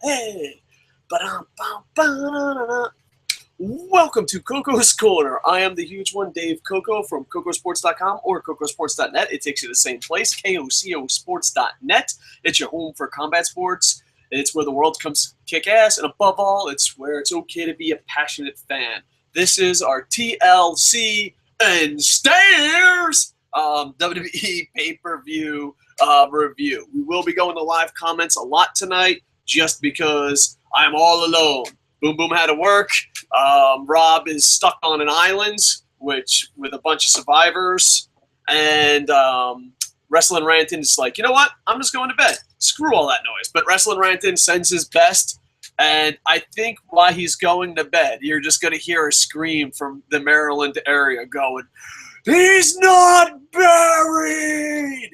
Hey. Welcome to Koco's Corner. I am the huge one, Dave Koco from Kocosports.com or Kocosports.net. It takes you to the same place, KOCOsports.net. It's your home for combat sports. It's where the world comes kick ass, and above all, it's where it's okay to be a passionate fan. This is our TLC and Stairs WWE pay-per-view review. We will be going to live comments a lot tonight just because I'm all alone. Boom Boom had to work. Rob is stuck on an island with a bunch of survivors. And Wrestling Ranton is like, you know what? I'm just going to bed. Screw all that noise. But Wrestling Ranton sends his best. And I think while he's going to bed, you're just going to hear a scream from the Maryland area going, "He's not buried!"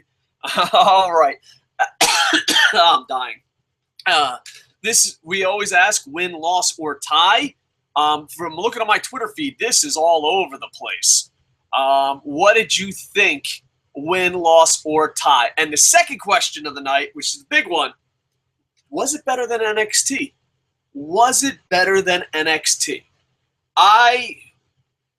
All right. I'm dying. We always ask win, loss, or tie. From looking at my Twitter feed, this is all over the place. What did you think? Win, loss, or tie? And the second question of the night, which is the big one, was it better than NXT? Was it better than NXT? I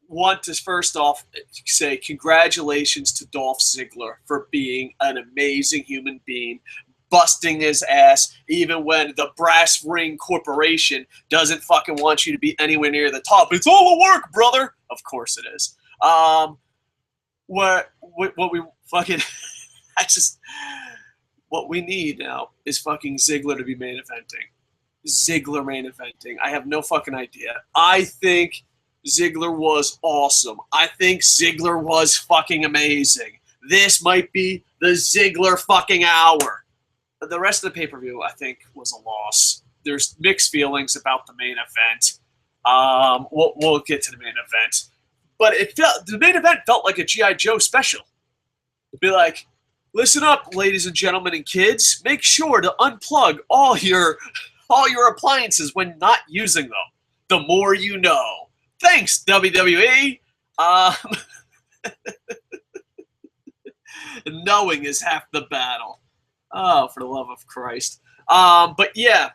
want to first off say congratulations to Dolph Ziggler for being an amazing human being, busting his ass even when the Brass Ring Corporation doesn't fucking want you to be anywhere near the top. It's all a work, brother. Of course it is. What we fucking what we need now is fucking Ziggler to be main eventing. Ziggler main eventing. I have no fucking idea. I think Ziggler was awesome. I think Ziggler was fucking amazing. This might be the Ziggler fucking hour. The rest of the pay-per-view, I think, was a loss. There's mixed feelings about the main event. We'll get to the main event. But the main event felt like a G.I. Joe special. It'd be like, listen up, ladies and gentlemen and kids. Make sure to unplug all your appliances when not using them. The more you know. Thanks, WWE. Knowing is half the battle. Oh, for the love of Christ. But yeah,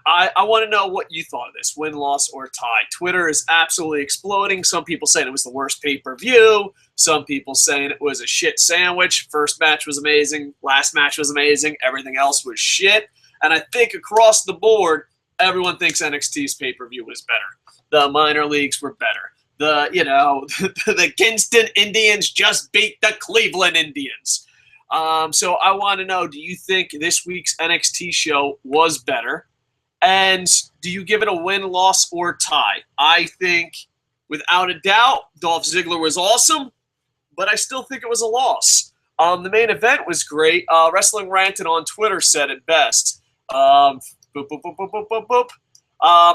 I want to know what you thought of this, win, loss, or tie. Twitter is absolutely exploding. Some people saying it was the worst pay-per-view. Some people saying it was a shit sandwich. First match was amazing. Last match was amazing. Everything else was shit. And I think across the board, everyone thinks NXT's pay-per-view was better. The minor leagues were better. The Kingston Indians just beat the Cleveland Indians. So I want to know, do you think this week's NXT show was better? And do you give it a win, loss, or tie? I think, without a doubt, Dolph Ziggler was awesome, but I still think it was a loss. The main event was great. Wrestling Ranton on Twitter said it best. Boop, boop, boop, boop, boop, boop, boop.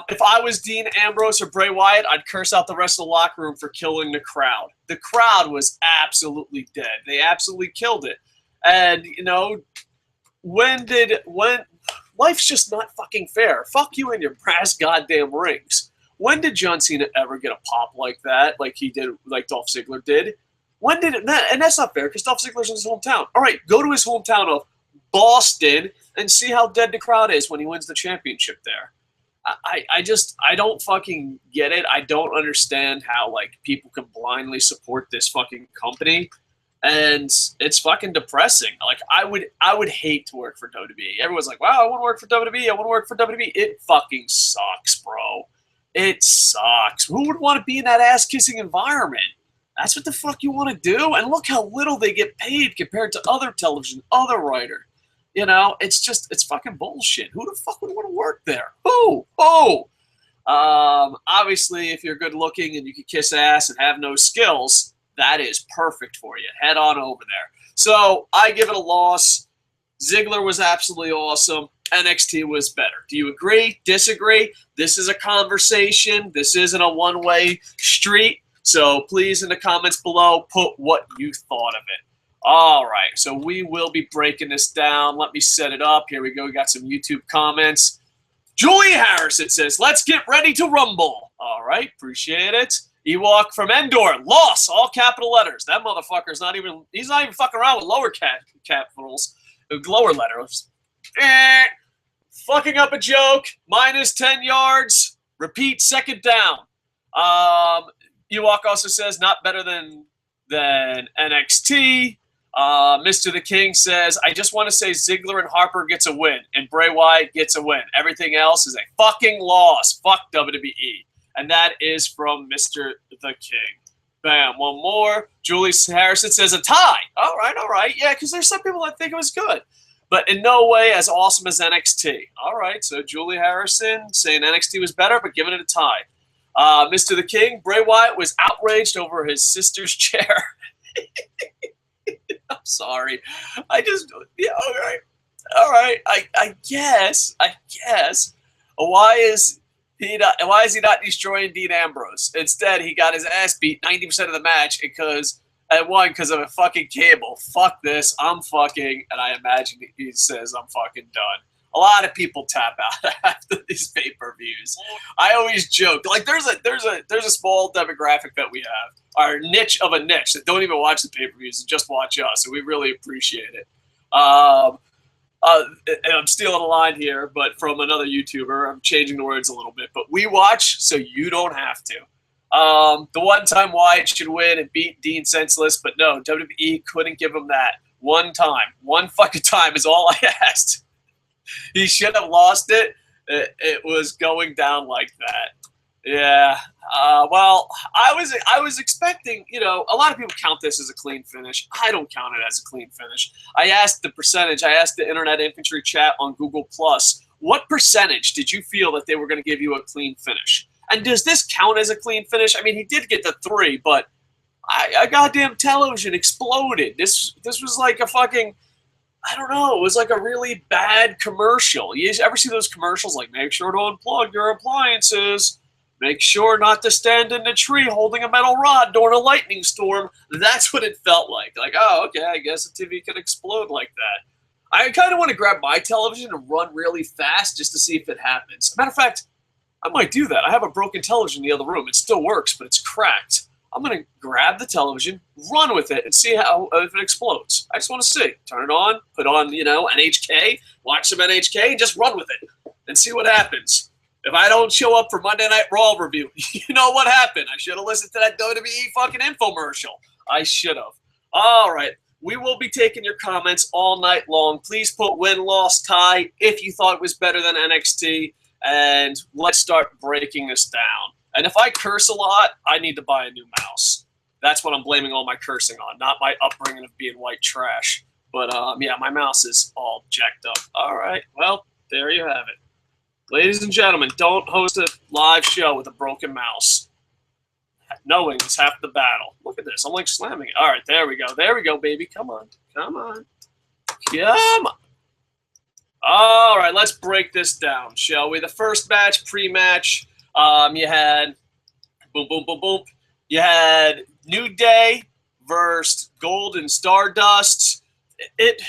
If I was Dean Ambrose or Bray Wyatt, I'd curse out the rest of the locker room for killing the crowd. The crowd was absolutely dead. They absolutely killed it. And, life's just not fucking fair. Fuck you and your brass goddamn rings. When did John Cena ever get a pop like that, like he did, like Dolph Ziggler did? When did it? And that's not fair because Dolph Ziggler's in his hometown. All right, go to his hometown of Boston and see how dead the crowd is when he wins the championship there. I don't fucking get it. I don't understand how, people can blindly support this fucking company. And it's fucking depressing. I would hate to work for WWE. Everyone's like, wow, I want to work for WWE. I want to work for WWE. It fucking sucks, bro. It sucks. Who would want to be in that ass-kissing environment? That's what the fuck you want to do? And look how little they get paid compared to other television, other writers. It's fucking bullshit. Who the fuck would want to work there? Who? Obviously, if you're good looking and you can kiss ass and have no skills, that is perfect for you. Head on over there. So I give it a loss. Ziggler was absolutely awesome. NXT was better. Do you agree? Disagree? This is a conversation. This isn't a one-way street. So please, in the comments below, put what you thought of it. All right, so we will be breaking this down. Let me set it up. Here we go. We got some YouTube comments. Julie Harris, it says, let's get ready to rumble. All right, appreciate it. Ewok from Endor, loss, all capital letters. That motherfucker's not even, he's not even fucking around with lower capitals, lower letters. fucking up a joke, minus 10 yards, repeat, second down. Ewok also says not better than NXT. Mr. The King says, I just want to say Ziggler and Harper gets a win, and Bray Wyatt gets a win. Everything else is a fucking loss. Fuck WWE. And that is from Mr. The King. Bam, one more. Julie Harrison says a tie. All right. Yeah, because there's some people that think it was good, but in no way as awesome as NXT. All right, so Julie Harrison saying NXT was better, but giving it a tie. Mr. The King, Bray Wyatt was outraged over his sister's chair. I'm sorry. Yeah, all right. I guess. Why is he not destroying Dean Ambrose? Instead, he got his ass beat 90% of the match because of a fucking cable. Fuck this. I'm fucking, and I imagine he says I'm fucking done. A lot of people tap out after these pay-per-views. I always joke, like there's a small demographic that we have, our niche of a niche that don't even watch the pay-per-views and just watch us, and we really appreciate it. And I'm stealing a line here, but from another YouTuber, I'm changing the words a little bit. But we watch so you don't have to. The one time Wyatt should win and beat Dean senseless, but no, WWE couldn't give him that. One time. One fucking time is all I asked. He should have lost it. It was going down like that. Yeah. Well, I was expecting, a lot of people count this as a clean finish. I don't count it as a clean finish. I asked the percentage. I asked the Internet Infantry chat on Google+, what percentage did you feel that they were going to give you a clean finish? And does this count as a clean finish? I mean, he did get the 3, but I goddamn television exploded. This was like a fucking, I don't know, it was like a really bad commercial. You ever see those commercials like, make sure to unplug your appliances, make sure not to stand in a tree holding a metal rod during a lightning storm? That's what it felt like. Like, oh, okay, I guess a TV could explode like that. I kind of want to grab my television and run really fast just to see if it happens. Matter of fact, I might do that. I have a broken television in the other room. It still works, but it's cracked. I'm going to grab the television, run with it, and see if it explodes. I just want to see. Turn it on, put on, NHK, watch some NHK, and just run with it and see what happens. If I don't show up for Monday Night Raw review, you know what happened. I should have listened to that WWE fucking infomercial. I should have. All right. We will be taking your comments all night long. Please put win, loss, tie if you thought it was better than NXT, and let's start breaking this down. And if I curse a lot, I need to buy a new mouse. That's what I'm blaming all my cursing on, not my upbringing of being white trash. But, yeah, my mouse is all jacked up. All right, well, there you have it. Ladies and gentlemen, don't host a live show with a broken mouse. Knowing is half the battle. Look at this. I'm like slamming it. All right, there we go. There we go, baby. Come on. Come on. Come on. All right, let's break this down, shall we? The first match, pre-match, you had boom, boom, boom, boom. You had New Day versus Gold and Stardust. It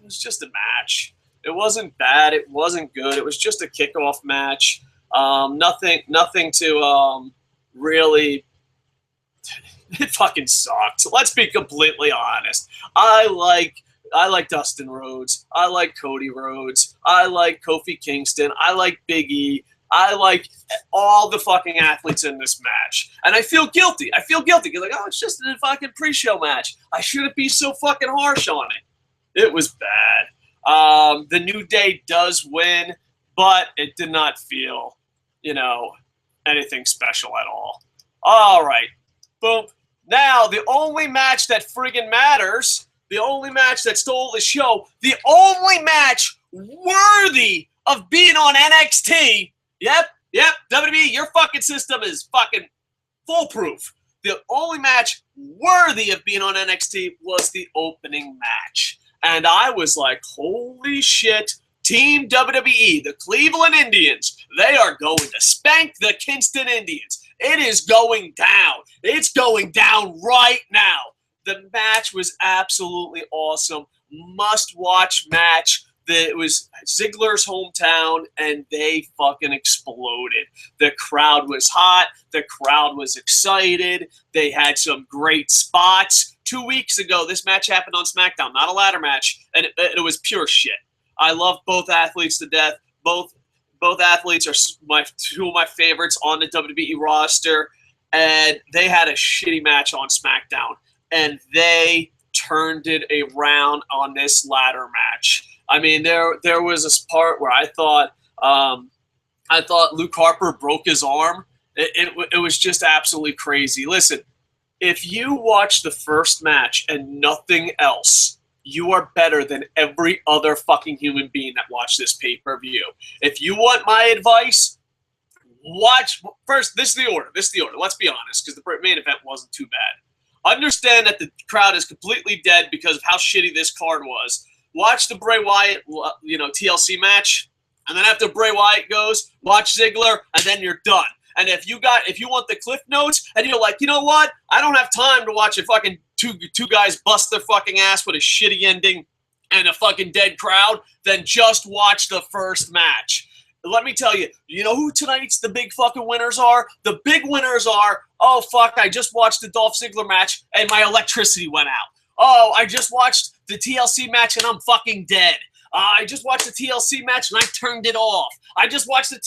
was just a match. It wasn't bad. It wasn't good. It was just a kickoff match. Nothing to really. It fucking sucked. Let's be completely honest. I like Dustin Rhodes. I like Cody Rhodes. I like Kofi Kingston. I like Big E. I like all the fucking athletes in this match. And I feel guilty. You're like, oh, it's just a fucking pre-show match. I shouldn't be so fucking harsh on it. It was bad. The New Day does win, but it did not feel, anything special at all. All right. Boom. Now, the only match that friggin' matters, the only match that stole the show, the only match worthy of being on NXT. Yep, WWE, your fucking system is fucking foolproof. The only match worthy of being on NXT was the opening match. And I was like, holy shit, Team WWE, the Cleveland Indians, they are going to spank the Kingston Indians. It is going down. It's going down right now. The match was absolutely awesome. Must-watch match. It was Ziggler's hometown, and they fucking exploded. The crowd was hot. The crowd was excited. They had some great spots. 2 weeks ago, this match happened on SmackDown, not a ladder match, and it was pure shit. I love both athletes to death. Both athletes are two of my favorites on the WWE roster, and they had a shitty match on SmackDown, and they turned it around on this ladder match. I mean, there was this part where I thought Luke Harper broke his arm. It was just absolutely crazy. Listen, if you watch the first match and nothing else, you are better than every other fucking human being that watched this pay-per-view. If you want my advice, watch first. This is the order. Let's be honest, because the main event wasn't too bad. Understand that the crowd is completely dead because of how shitty this card was. Watch the Bray Wyatt, TLC match, and then after Bray Wyatt goes, watch Ziggler, and then you're done. And if you want the cliff notes, and you're like, you know what? I don't have time to watch a fucking two guys bust their fucking ass with a shitty ending and a fucking dead crowd, then just watch the first match. Let me tell you, you know who tonight's the big fucking winners are? The big winners are, oh, fuck, I just watched the Dolph Ziggler match and my electricity went out. Oh, I just watched the TLC match and I'm fucking dead. I just watched the TLC match and I turned it off. I just watched not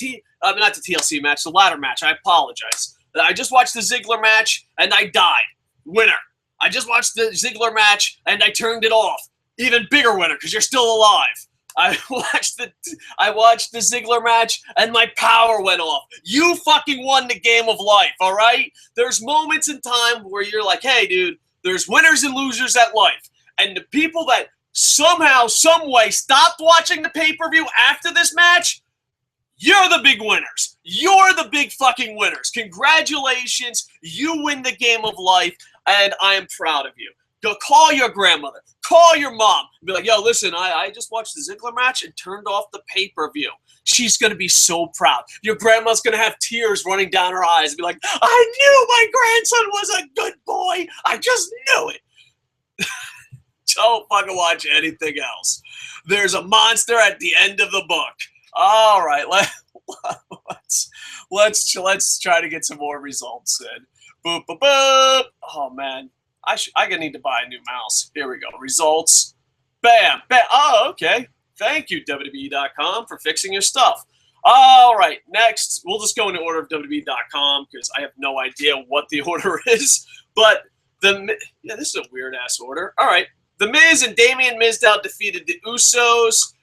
the TLC match, the ladder match. I apologize. I just watched the Ziggler match and I died. Winner. I just watched the Ziggler match and I turned it off. Even bigger winner because you're still alive. I watched the Ziggler match and my power went off. You fucking won the game of life, all right? There's moments in time where you're like, hey, dude, there's winners and losers at life. And the people that somehow, some way stopped watching the pay-per-view after this match, you're the big winners. You're the big fucking winners. Congratulations. You win the game of life, and I am proud of you. Go call your grandmother. Call your mom. Be like, yo, listen, I just watched the Ziggler match and turned off the pay-per-view. She's going to be so proud. Your grandma's going to have tears running down her eyes and be like, I knew my grandson was a good boy. I just knew it. Don't fucking watch anything else. There's a monster at the end of the book. All right, let's try to get some more results in. Boop, boop, boop. Oh, man. I need to buy a new mouse. Here we go. Results. Bam. Bam. Oh, okay. Thank you, WWE.com, for fixing your stuff. All right. Next, we'll just go in the order of WWE.com because I have no idea what the order is. But this is a weird-ass order. All right. The Miz and Damian Mizdown defeated the Usos.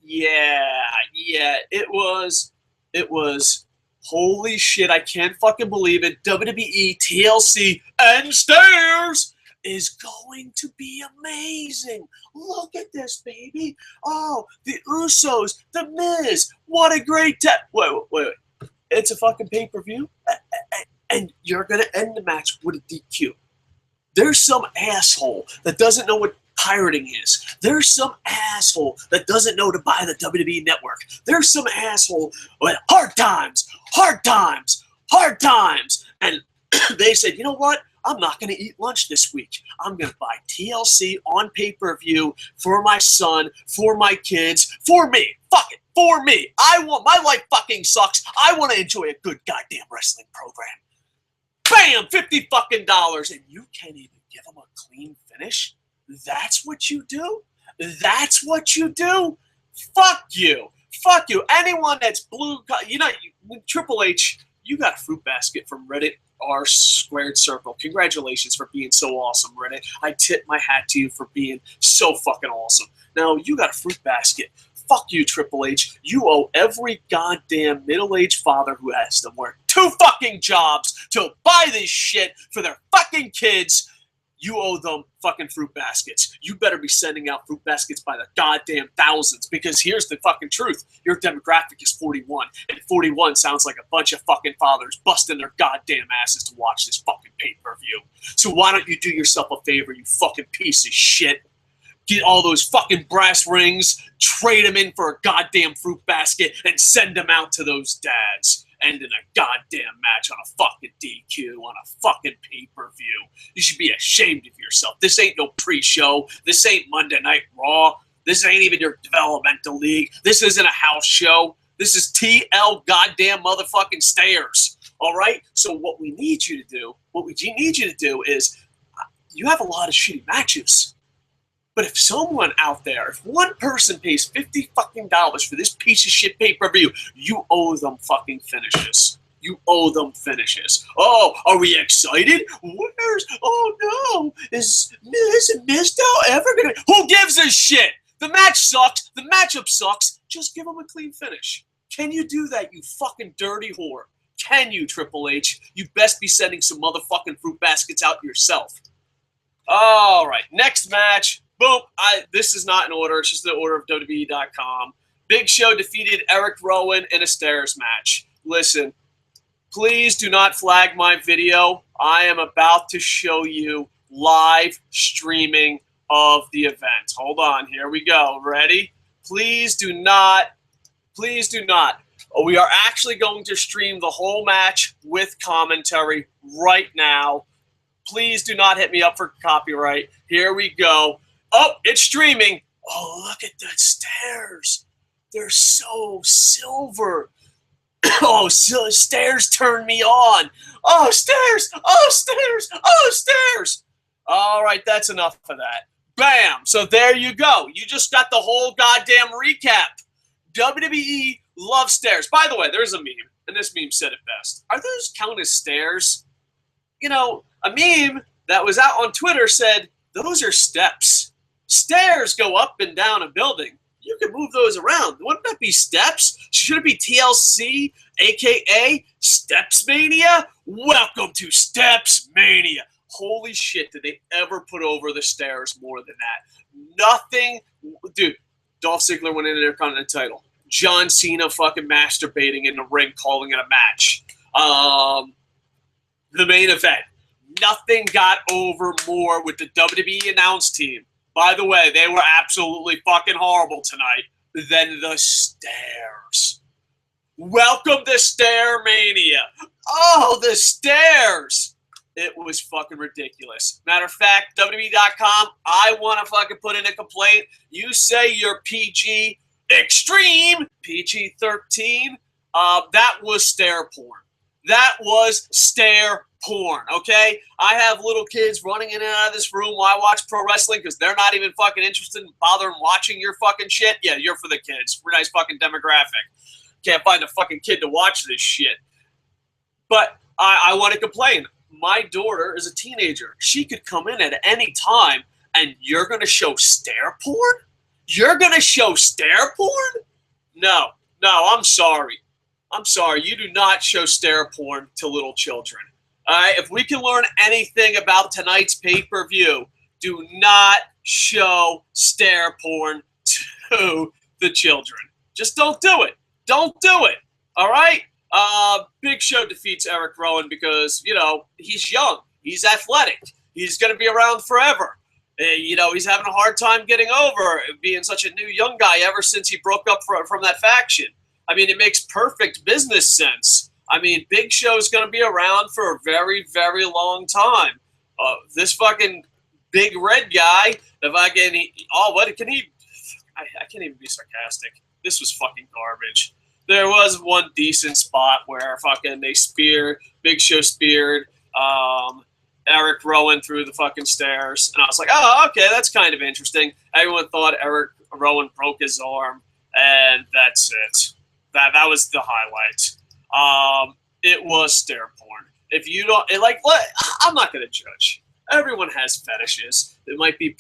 Yeah. It was. Holy shit, I can't fucking believe it. WWE TLC and Stairs is going to be amazing. Look at this, baby. Oh, the Usos, the Miz. What a great Wait. It's a fucking pay-per-view? And you're going to end the match with a DQ. There's some asshole that doesn't know what pirating is. There's some asshole that doesn't know to buy the WWE network. There's some asshole with hard times. And they said, you know what? I'm not going to eat lunch this week. I'm going to buy TLC on pay-per-view for my son, for my kids, for me. Fuck it, for me. My life fucking sucks. I want to enjoy a good goddamn wrestling program. Bam, $50 fucking dollars, and you can't even give them a clean finish. That's what you do? That's what you do? Fuck you. Anyone that's blue, Triple H, you got a fruit basket from Reddit R squared circle. Congratulations for being so awesome, Reddit. I tip my hat to you for being so fucking awesome. Now, you got a fruit basket. Fuck you, Triple H. You owe every goddamn middle-aged father who has to work 2 fucking jobs to buy this shit for their fucking kids. You owe them fucking fruit baskets. You better be sending out fruit baskets by the goddamn thousands, because here's the fucking truth. Your demographic is 41, and 41 sounds like a bunch of fucking fathers busting their goddamn asses to watch this fucking pay-per-view. So why don't you do yourself a favor, you fucking piece of shit? Get all those fucking brass rings, trade them in for a goddamn fruit basket, and send them out to those dads. Ending a goddamn match on a fucking DQ, on a fucking pay-per-view. You should be ashamed of yourself. This ain't no pre-show. This ain't Monday Night Raw. This ain't even your developmental league. This isn't a house show. This is TL goddamn motherfucking Stairs. All right? So what we need you to do is, you have a lot of shitty matches. But if someone out there, if one person pays $50 fucking for this piece of shit pay-per-view, you owe them fucking finishes. You owe them finishes. Oh, are we excited? Oh no, is Mizdown ever gonna? Who gives a shit? The match sucks. The matchup sucks. Just give them a clean finish. Can you do that, you fucking dirty whore? Can you, Triple H? You best be sending some motherfucking fruit baskets out yourself. All right, next match. Boom. This is not in order. It's just the order of WWE.com. Big Show defeated Eric Rowan in a stairs match. Listen, please do not flag my video. I am about to show you live streaming of the event. Hold on. Here we go. Ready? Please do not. Please do not. We are actually going to stream the whole match with commentary right now. Please do not hit me up for copyright. Here we go. Oh, it's streaming. Oh, look at the stairs. They're so silver. Oh, so stairs turn me on. Oh, stairs. Oh, stairs. Oh, stairs. All right, that's enough of that. Bam. So there you go. You just got the whole goddamn recap. WWE loves stairs. By the way, there's a meme, and this meme said it best. Are those count as stairs? You know, a meme that was out on Twitter said, those are steps. Stairs go up and down a building. You can move those around. Wouldn't that be steps? Should it be TLC, a.k.a. Steps Mania? Welcome to Steps Mania. Holy shit, did they ever put over the stairs more than that? Nothing. Dude, Dolph Ziggler won an Intercontinental title. John Cena fucking masturbating in the ring, calling it a match. The main event. Nothing got over more with the WWE announce team. By the way, they were absolutely fucking horrible tonight than the stairs. Welcome to Stair Mania. Oh, the stairs. It was fucking ridiculous. Matter of fact, WWE.com, I want to fucking put in a complaint. You say you're PG Extreme, PG-13. That was stair porn. That was stair porn, okay? I have little kids running in and out of this room while I watch pro wrestling because they're not even fucking interested in bothering watching your fucking shit. Yeah, you're for the kids. We're a nice fucking demographic. Can't find a fucking kid to watch this shit. But I want to complain. My daughter is a teenager. She could come in at any time, and you're going to show stair porn? You're going to show stair porn? No, I'm sorry. I'm sorry. You do not show stair porn to little children. All right? If we can learn anything about tonight's pay-per-view, do not show stair porn to the children. Just don't do it. Don't do it. All right? Big Show defeats Eric Rowan because, you know, he's young. He's athletic. He's going to be around forever. You know, he's having a hard time getting over being such a new young guy ever since he broke up from that faction. I mean, it makes perfect business sense. I mean, Big Show's going to be around for a very, very long time. This fucking big red guy, what can he? I can't even be sarcastic. This was fucking garbage. There was one decent spot where fucking Big Show speared Eric Rowan through the fucking stairs. And I was like, oh, okay, that's kind of interesting. Everyone thought Eric Rowan broke his arm, and that's it. That was the highlight. It was stair porn. If you don't, I'm not going to judge. Everyone has fetishes. It might be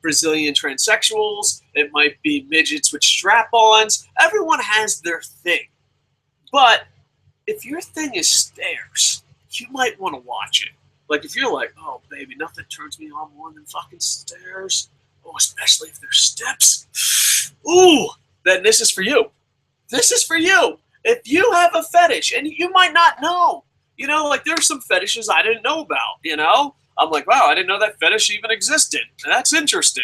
Brazilian transsexuals. It might be midgets with strap-ons. Everyone has their thing. But if your thing is stairs, you might want to watch it. Like, if you're like, oh, baby, nothing turns me on more than fucking stairs. Oh, especially if there's steps. Ooh, then this is for you. This is for you. If you have a fetish, and you might not know. You know, like, there's some fetishes I didn't know about, you know? I'm like, wow, I didn't know that fetish even existed. And that's interesting.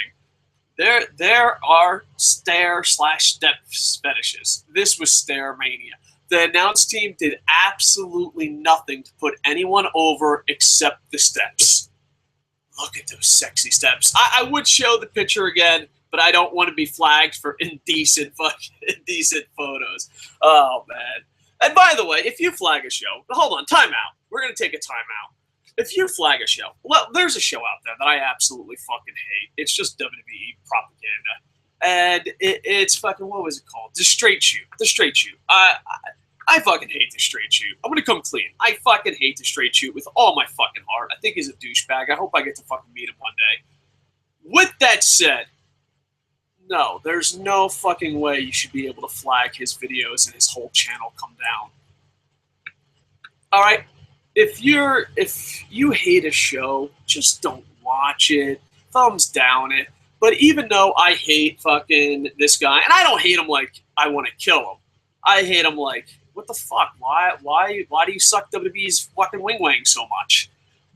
There are stair/step fetishes. This was Stair Mania. The announce team did absolutely nothing to put anyone over except the steps. Look at those sexy steps. I would show the picture again, but I don't want to be flagged for indecent photos. Oh, man. And by the way, if you flag a show, hold on, time out. We're going to take a time out. if you flag a show, well, there's a show out there that I absolutely fucking hate. It's just WWE propaganda. And it's fucking, what was it called? The Straight Shoot. The Straight Shoot. I fucking hate The Straight Shoot. I'm going to come clean. I fucking hate The Straight Shoot with all my fucking heart. I think he's a douchebag. I hope I get to fucking meet him one day. With that said, no, there's no fucking way you should be able to flag his videos and his whole channel come down. All right? If you hate a show, just don't watch it. Thumbs down it. But even though I hate fucking this guy, and I don't hate him like I want to kill him. I hate him like, what the fuck? Why do you suck WWE's fucking wing so much?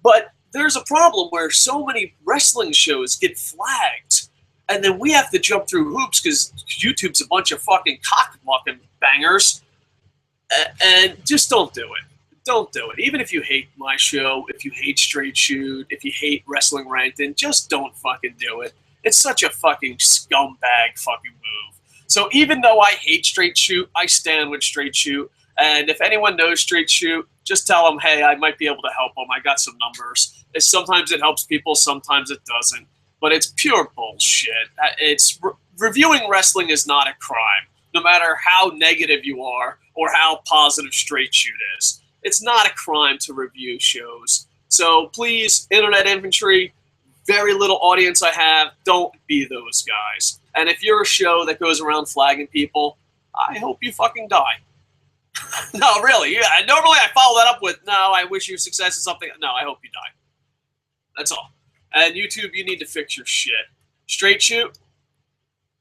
But there's a problem where so many wrestling shows get flagged, and then we have to jump through hoops because YouTube's a bunch of fucking cock-fucking bangers. And just don't do it. Don't do it. Even if you hate my show, if you hate Straight Shoot, if you hate Wrestling Ranked, just don't fucking do it. It's such a fucking scumbag fucking move. So even though I hate Straight Shoot, I stand with Straight Shoot. And if anyone knows Straight Shoot, just tell them, hey, I might be able to help them. I got some numbers. Sometimes it helps people, sometimes it doesn't. But it's pure bullshit. Reviewing wrestling is not a crime, no matter how negative you are or how positive Straight Shoot is. It's not a crime to review shows. So please, Internet Infantry, very little audience I have, don't be those guys. And if you're a show that goes around flagging people, I hope you fucking die. No, really. Yeah, normally I follow that up with, no, I wish you success or something. No, I hope you die. That's all. And YouTube, you need to fix your shit. Straight Shoot,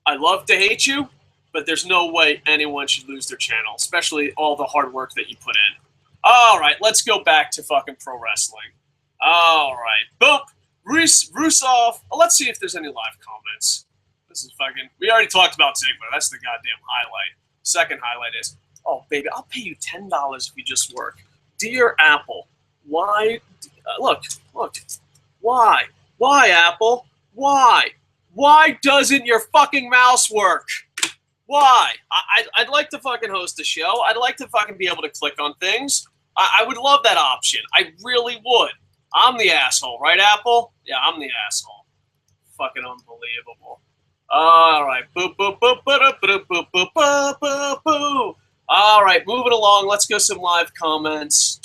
I love to hate you, but there's no way anyone should lose their channel, especially all the hard work that you put in. All right, let's go back to fucking pro wrestling. All right, boom. Rusev. Let's see if there's any live comments. This is fucking. We already talked about Ziggler. That's the goddamn highlight. Second highlight is, oh baby, I'll pay you $10 if you just work. Dear Apple, why? Look. Why? Why, Apple? Why? Why doesn't your fucking mouse work? Why? I'd like to fucking host a show. I'd like to fucking be able to click on things. I would love that option. I really would. I'm the asshole, right, Apple? Yeah, I'm the asshole. Fucking unbelievable. All right. Boop, boop, boop, boop, boop, boop, boop, boop, boop, boop. All right, moving along. Let's go some live comments.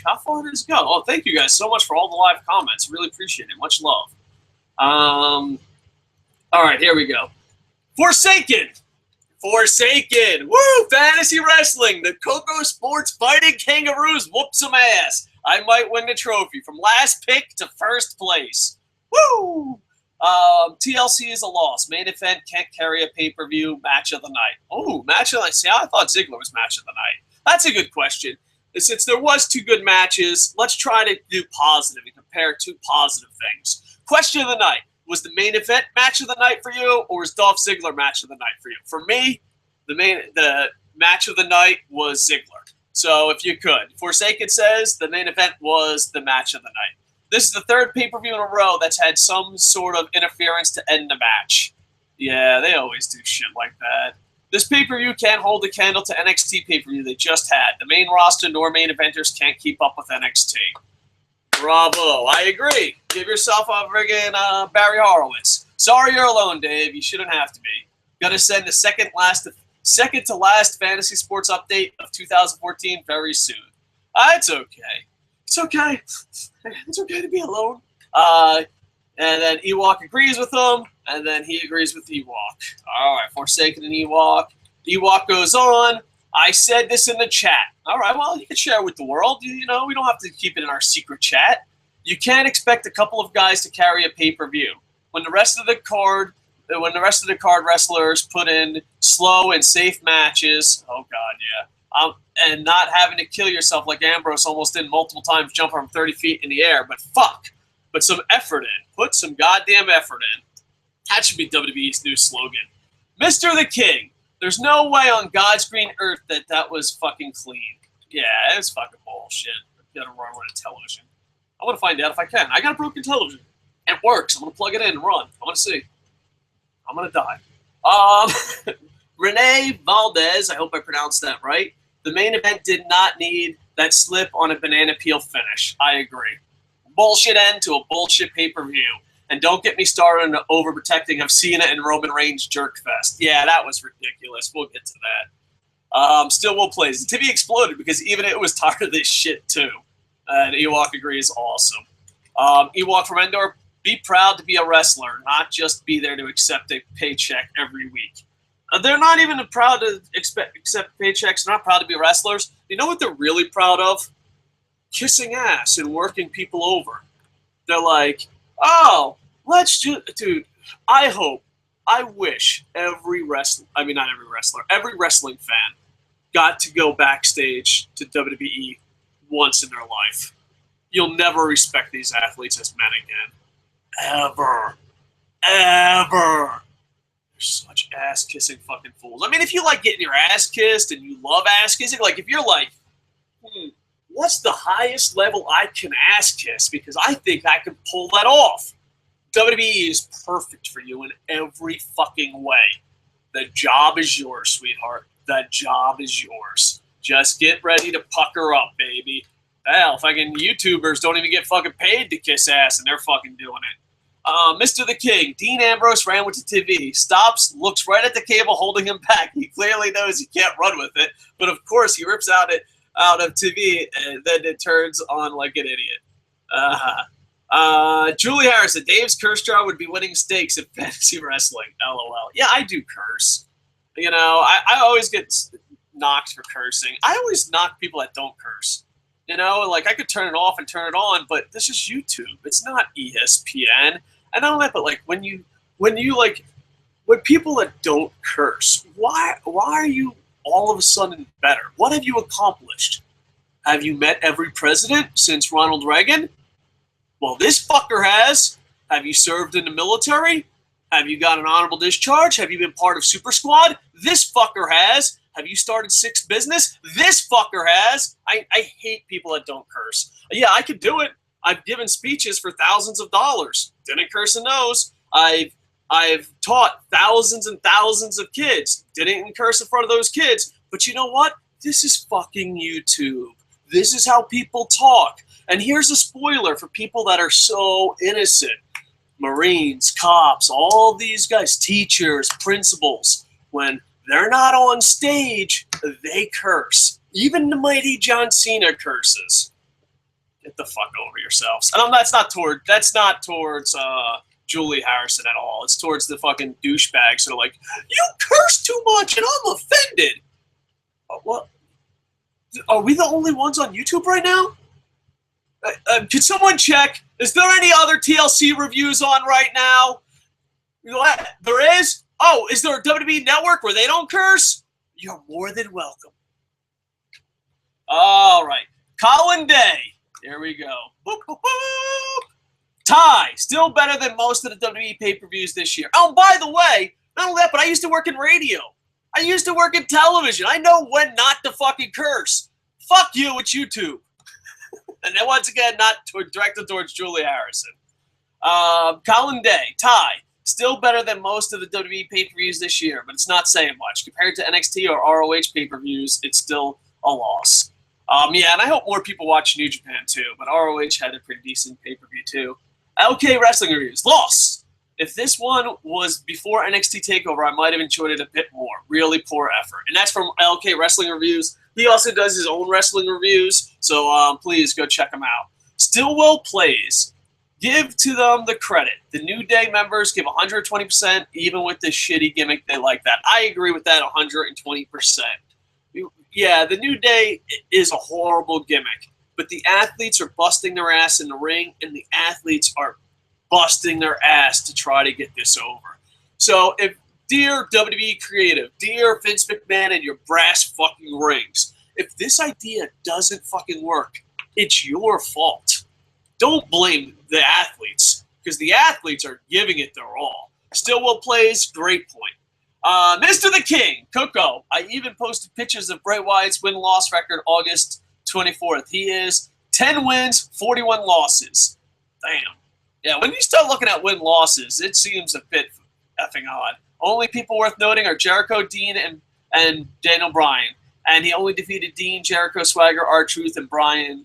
How far did this go? Oh, thank you guys so much for all the live comments. Really appreciate it. Much love. All right, here we go. Forsaken. Woo! Fantasy wrestling. The Kocosports Fighting Kangaroos whoop some ass. I might win the trophy from last pick to first place. Woo! TLC is a loss. Main event can't carry a pay-per-view. Match of the night. Oh, match of the night. See, I thought Ziggler was match of the night. That's a good question. Since there was two good matches, let's try to do positive and compare two positive things. Question of the night. Was the main event match of the night for you, or was Dolph Ziggler match of the night for you? For me, the match of the night was Ziggler. So if you could. Forsaken says the main event was the match of the night. This is the third pay-per-view in a row that's had some sort of interference to end the match. Yeah, they always do shit like that. This pay-per-view can't hold a candle to NXT pay-per-view they just had. The main roster nor main eventers can't keep up with NXT. Bravo. I agree. Give yourself a friggin' Barry Horowitz. Sorry you're alone, Dave. You shouldn't have to be. Gonna send the second to last fantasy sports update of 2014 very soon. It's okay. It's okay. It's okay to be alone. And then Ewok agrees with him, and then he agrees with Ewok. All right, Forsaken and Ewok. Ewok goes on. I said this in the chat. All right, well, you can share it with the world. You know, we don't have to keep it in our secret chat. You can't expect a couple of guys to carry a pay-per-view. When the rest of the card wrestlers put in slow and safe matches, oh God, yeah, and not having to kill yourself like Ambrose almost did multiple times, jump from 30 feet in the air, but some effort in. Put some goddamn effort in. That should be WWE's new slogan. Mr. the King. There's no way on God's green earth that was fucking clean. Yeah, it's fucking bullshit. I gotta run with a television. I want to find out if I can. I got a broken television. It works. I'm gonna plug it in and run. I want to see. I'm gonna die. Renee Valdez. I hope I pronounced that right. The main event did not need that slip on a banana peel finish. I agree. Bullshit end to a bullshit pay-per-view. And don't get me started on the overprotecting of Cena and Roman Reigns jerk fest. Yeah, that was ridiculous. We'll get to that. Still will plays. TV exploded because even it was tired of this shit too. And Ewok agrees awesome. Ewok from Endor, be proud to be a wrestler, not just be there to accept a paycheck every week. They're not even proud to accept paychecks. They're not proud to be wrestlers. You know what they're really proud of? Kissing ass and working people over. They're like, oh, dude, I wish every wrestling fan got to go backstage to WWE once in their life. You'll never respect these athletes as men again. Ever. They're such ass-kissing fucking fools. I mean, if you like getting your ass kissed and you love ass kissing, like if you're like, what's the highest level I can ass kiss? Because I think I can pull that off. WWE is perfect for you in every fucking way. The job is yours, sweetheart. The job is yours. Just get ready to pucker up, baby. Hell, fucking YouTubers don't even get fucking paid to kiss ass, and they're fucking doing it. Mr. the King, Dean Ambrose ran with the TV, stops, looks right at the cable holding him back. He clearly knows he can't run with it, but of course he rips out of TV, and then it turns on like an idiot. Julie Harrison, Dave's curse jar would be winning stakes in fantasy wrestling. LOL. Yeah, I do curse. You know, I always get knocked for cursing. I always knock people that don't curse. You know, like I could turn it off and turn it on, but this is YouTube. It's not ESPN. And not only that, but like when people that don't curse, why are you all of a sudden better? What have you accomplished? Have you met every president since Ronald Reagan? Well, this fucker has. Have you served in the military? Have you got an honorable discharge? Have you been part of Super Squad? This fucker has. Have you started Six Business? This fucker has. I hate people that don't curse. Yeah, I could do it. I've given speeches for thousands of dollars. Didn't curse in those. I've taught thousands and thousands of kids. Didn't curse in front of those kids. But you know what? This is fucking YouTube. This is how people talk. And here's a spoiler for people that are so innocent. Marines, cops, all these guys, teachers, principals, when they're not on stage, they curse. Even the mighty John Cena curses. Get the fuck over yourselves. And that's not towards Julie Harrison at all. It's towards the fucking douchebags that are like, you curse too much and I'm offended. What? Are we the only ones on YouTube right now? Could someone check? Is there any other TLC reviews on right now? You know what? There is? Oh, is there a WWE network where they don't curse? You're more than welcome. All right. Colin Day. Here we go. Boop, boop, boop. Ty. Still better than most of the WWE pay-per-views this year. Oh, by the way, not only that, but I used to work in radio. I used to work in television. I know when not to fucking curse. Fuck you, it's YouTube. And then once again, not directed towards Julie Harrison. Colin Day, Ty, still better than most of the WWE pay-per-views this year, but it's not saying much. Compared to NXT or ROH pay-per-views, it's still a loss. Yeah, and I hope more people watch New Japan too, but ROH had a pretty decent pay-per-view too. LK Wrestling Reviews, loss. If this one was before NXT TakeOver, I might have enjoyed it a bit more. Really poor effort. And that's from LK Wrestling Reviews. He also does his own wrestling reviews, so please go check him out. Stillwell Plays. Give to them the credit. The New Day members give 120%, even with this shitty gimmick. They like that. I agree with that 120%. Yeah, the New Day is a horrible gimmick, but the athletes are busting their ass in the ring, and the athletes are busting their ass to try to get this over. So dear WWE Creative, dear Vince McMahon and your brass fucking rings, if this idea doesn't fucking work, it's your fault. Don't blame the athletes, because the athletes are giving it their all. Stillwell Plays, great point. Mr. the King, Koco. I even posted pictures of Bray Wyatt's win-loss record August 24th. He is 10 wins, 41 losses. Damn. Yeah, when you start looking at win-losses, it seems a bit effing odd. Only people worth noting are Jericho, Dean, and Daniel Bryan. And he only defeated Dean, Jericho, Swagger, R-Truth, and Bryan.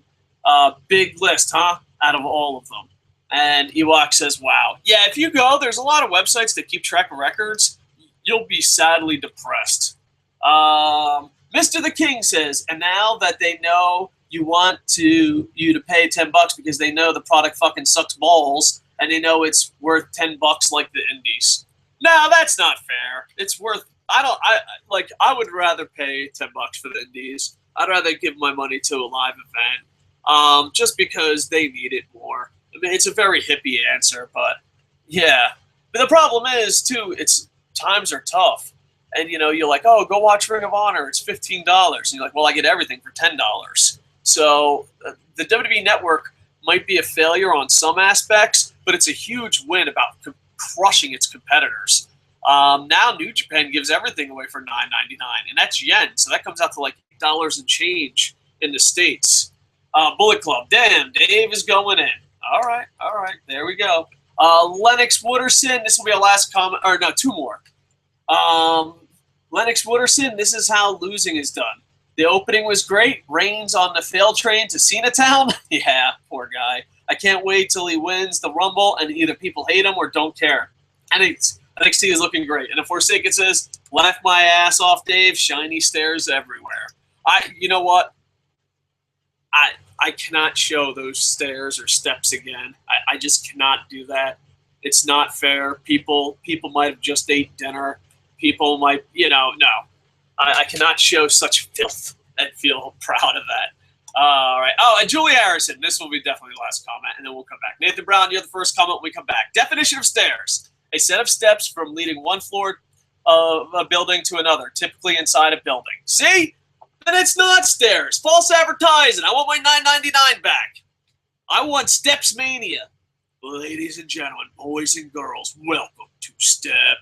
Big list, huh? Out of all of them. And Ewok says, wow. Yeah, if you go, there's a lot of websites that keep track of records. You'll be sadly depressed. Mr. the King says, and now that they know you want you to pay $10 because they know the product fucking sucks balls, and they know it's worth $10 like the indies. No, that's not fair. It's worth. I would rather pay $10 for the indies. I'd rather give my money to a live event, just because they need it more. I mean, it's a very hippie answer, but yeah. But the problem is too, times are tough, and you're like, oh, go watch Ring of Honor. It's $15. And you're like, well, I get everything for $10. So the WWE Network might be a failure on some aspects, but it's a huge win about crushing its competitors. Now New Japan gives everything away for $9.99, and that's yen, so that comes out to like $8 and change in the States. Bullet Club, damn, Dave is going in. All right, there we go. Lennox Wooderson, this will be our last comment, or no, two more. Lennox Wooderson, this is how losing is done. The opening was great. Reigns on the fail train to Cena Town. Yeah, poor guy. I can't wait till he wins the Rumble, and either people hate him or don't care. NXT is looking great. And if Forsaken says, laugh my ass off, Dave, shiny stairs everywhere. You know what? I cannot show those stairs or steps again. I just cannot do that. It's not fair. People might have just ate dinner. People might, no. I cannot show such filth and feel proud of that. All right. Oh, and Julie Harrison. This will be definitely the last comment, and then we'll come back. Nathan Brown, you're the first comment when we come back. Definition of stairs. A set of steps from leading one floor of a building to another, typically inside a building. See? And it's not stairs. False advertising. I want my $9.99 back. I want Steps Mania. Ladies and gentlemen, boys and girls, welcome to Step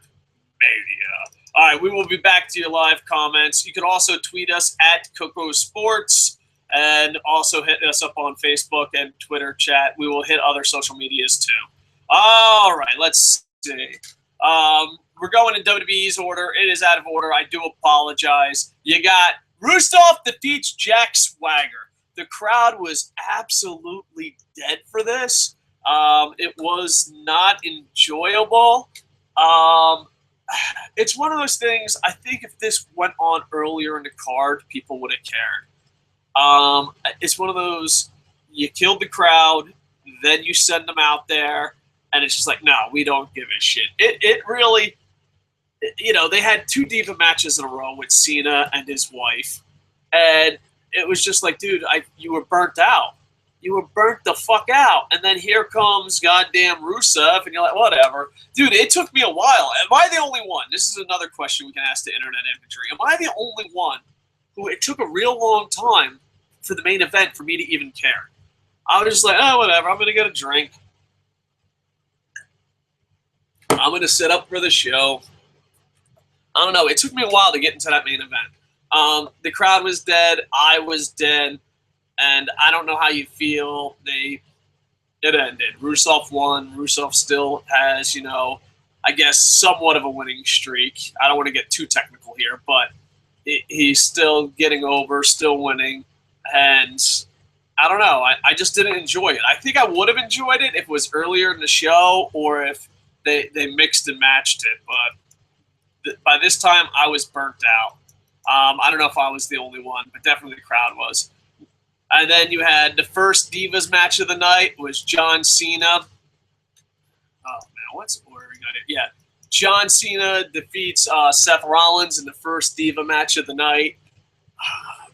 Mania. All right, we will be back to your live comments. You can also tweet us at Kocosports and also hit us up on Facebook and Twitter chat. We will hit other social medias too. All right, let's see. We're going in WWE's order. It is out of order. I do apologize. You got Rusev defeats Jack Swagger. The crowd was absolutely dead for this. It was not enjoyable. It's one of those things, I think if this went on earlier in the card, people would have cared. It's one of those, you killed the crowd, then you send them out there, and it's just like, no, we don't give a shit. It really, they had 2 Diva matches in a row with Cena and his wife, and it was just like, dude, you were burnt out. You were burnt the fuck out. And then here comes goddamn Rusev, and you're like, whatever. Dude, it took me a while. Am I the only one? This is another question we can ask the internet infantry. Am I the only one who it took a real long time for the main event for me to even care? I was just like, oh, whatever. I'm going to get a drink. I'm going to sit up for the show. I don't know. It took me a while to get into that main event. The crowd was dead. I was dead. And I don't know how you feel. It ended. Rusev won. Rusev still has, I guess, somewhat of a winning streak. I don't want to get too technical here, but he's still getting over, still winning. And I don't know. I just didn't enjoy it. I think I would have enjoyed it if it was earlier in the show or if they mixed and matched it. But by this time, I was burnt out. I don't know if I was the only one, but definitely the crowd was. And then you had the first Divas match of the night was John Cena. Oh, man, what's order we got it? Yeah. John Cena defeats Seth Rollins in the first Diva match of the night. I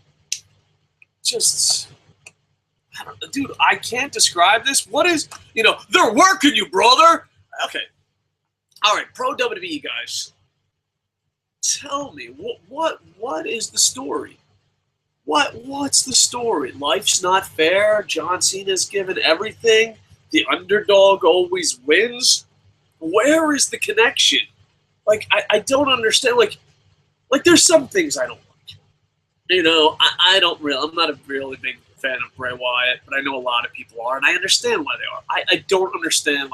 don't know, dude, I can't describe this. What is, they're working you, brother. Okay. All right, pro WWE guys. Tell me, what is the story? What's the story? Life's not fair. John Cena's given everything. The underdog always wins. Where is the connection? Like, I don't understand. Like there's some things I don't like. I'm not a really big fan of Bray Wyatt, but I know a lot of people are, and I understand why they are. I don't understand,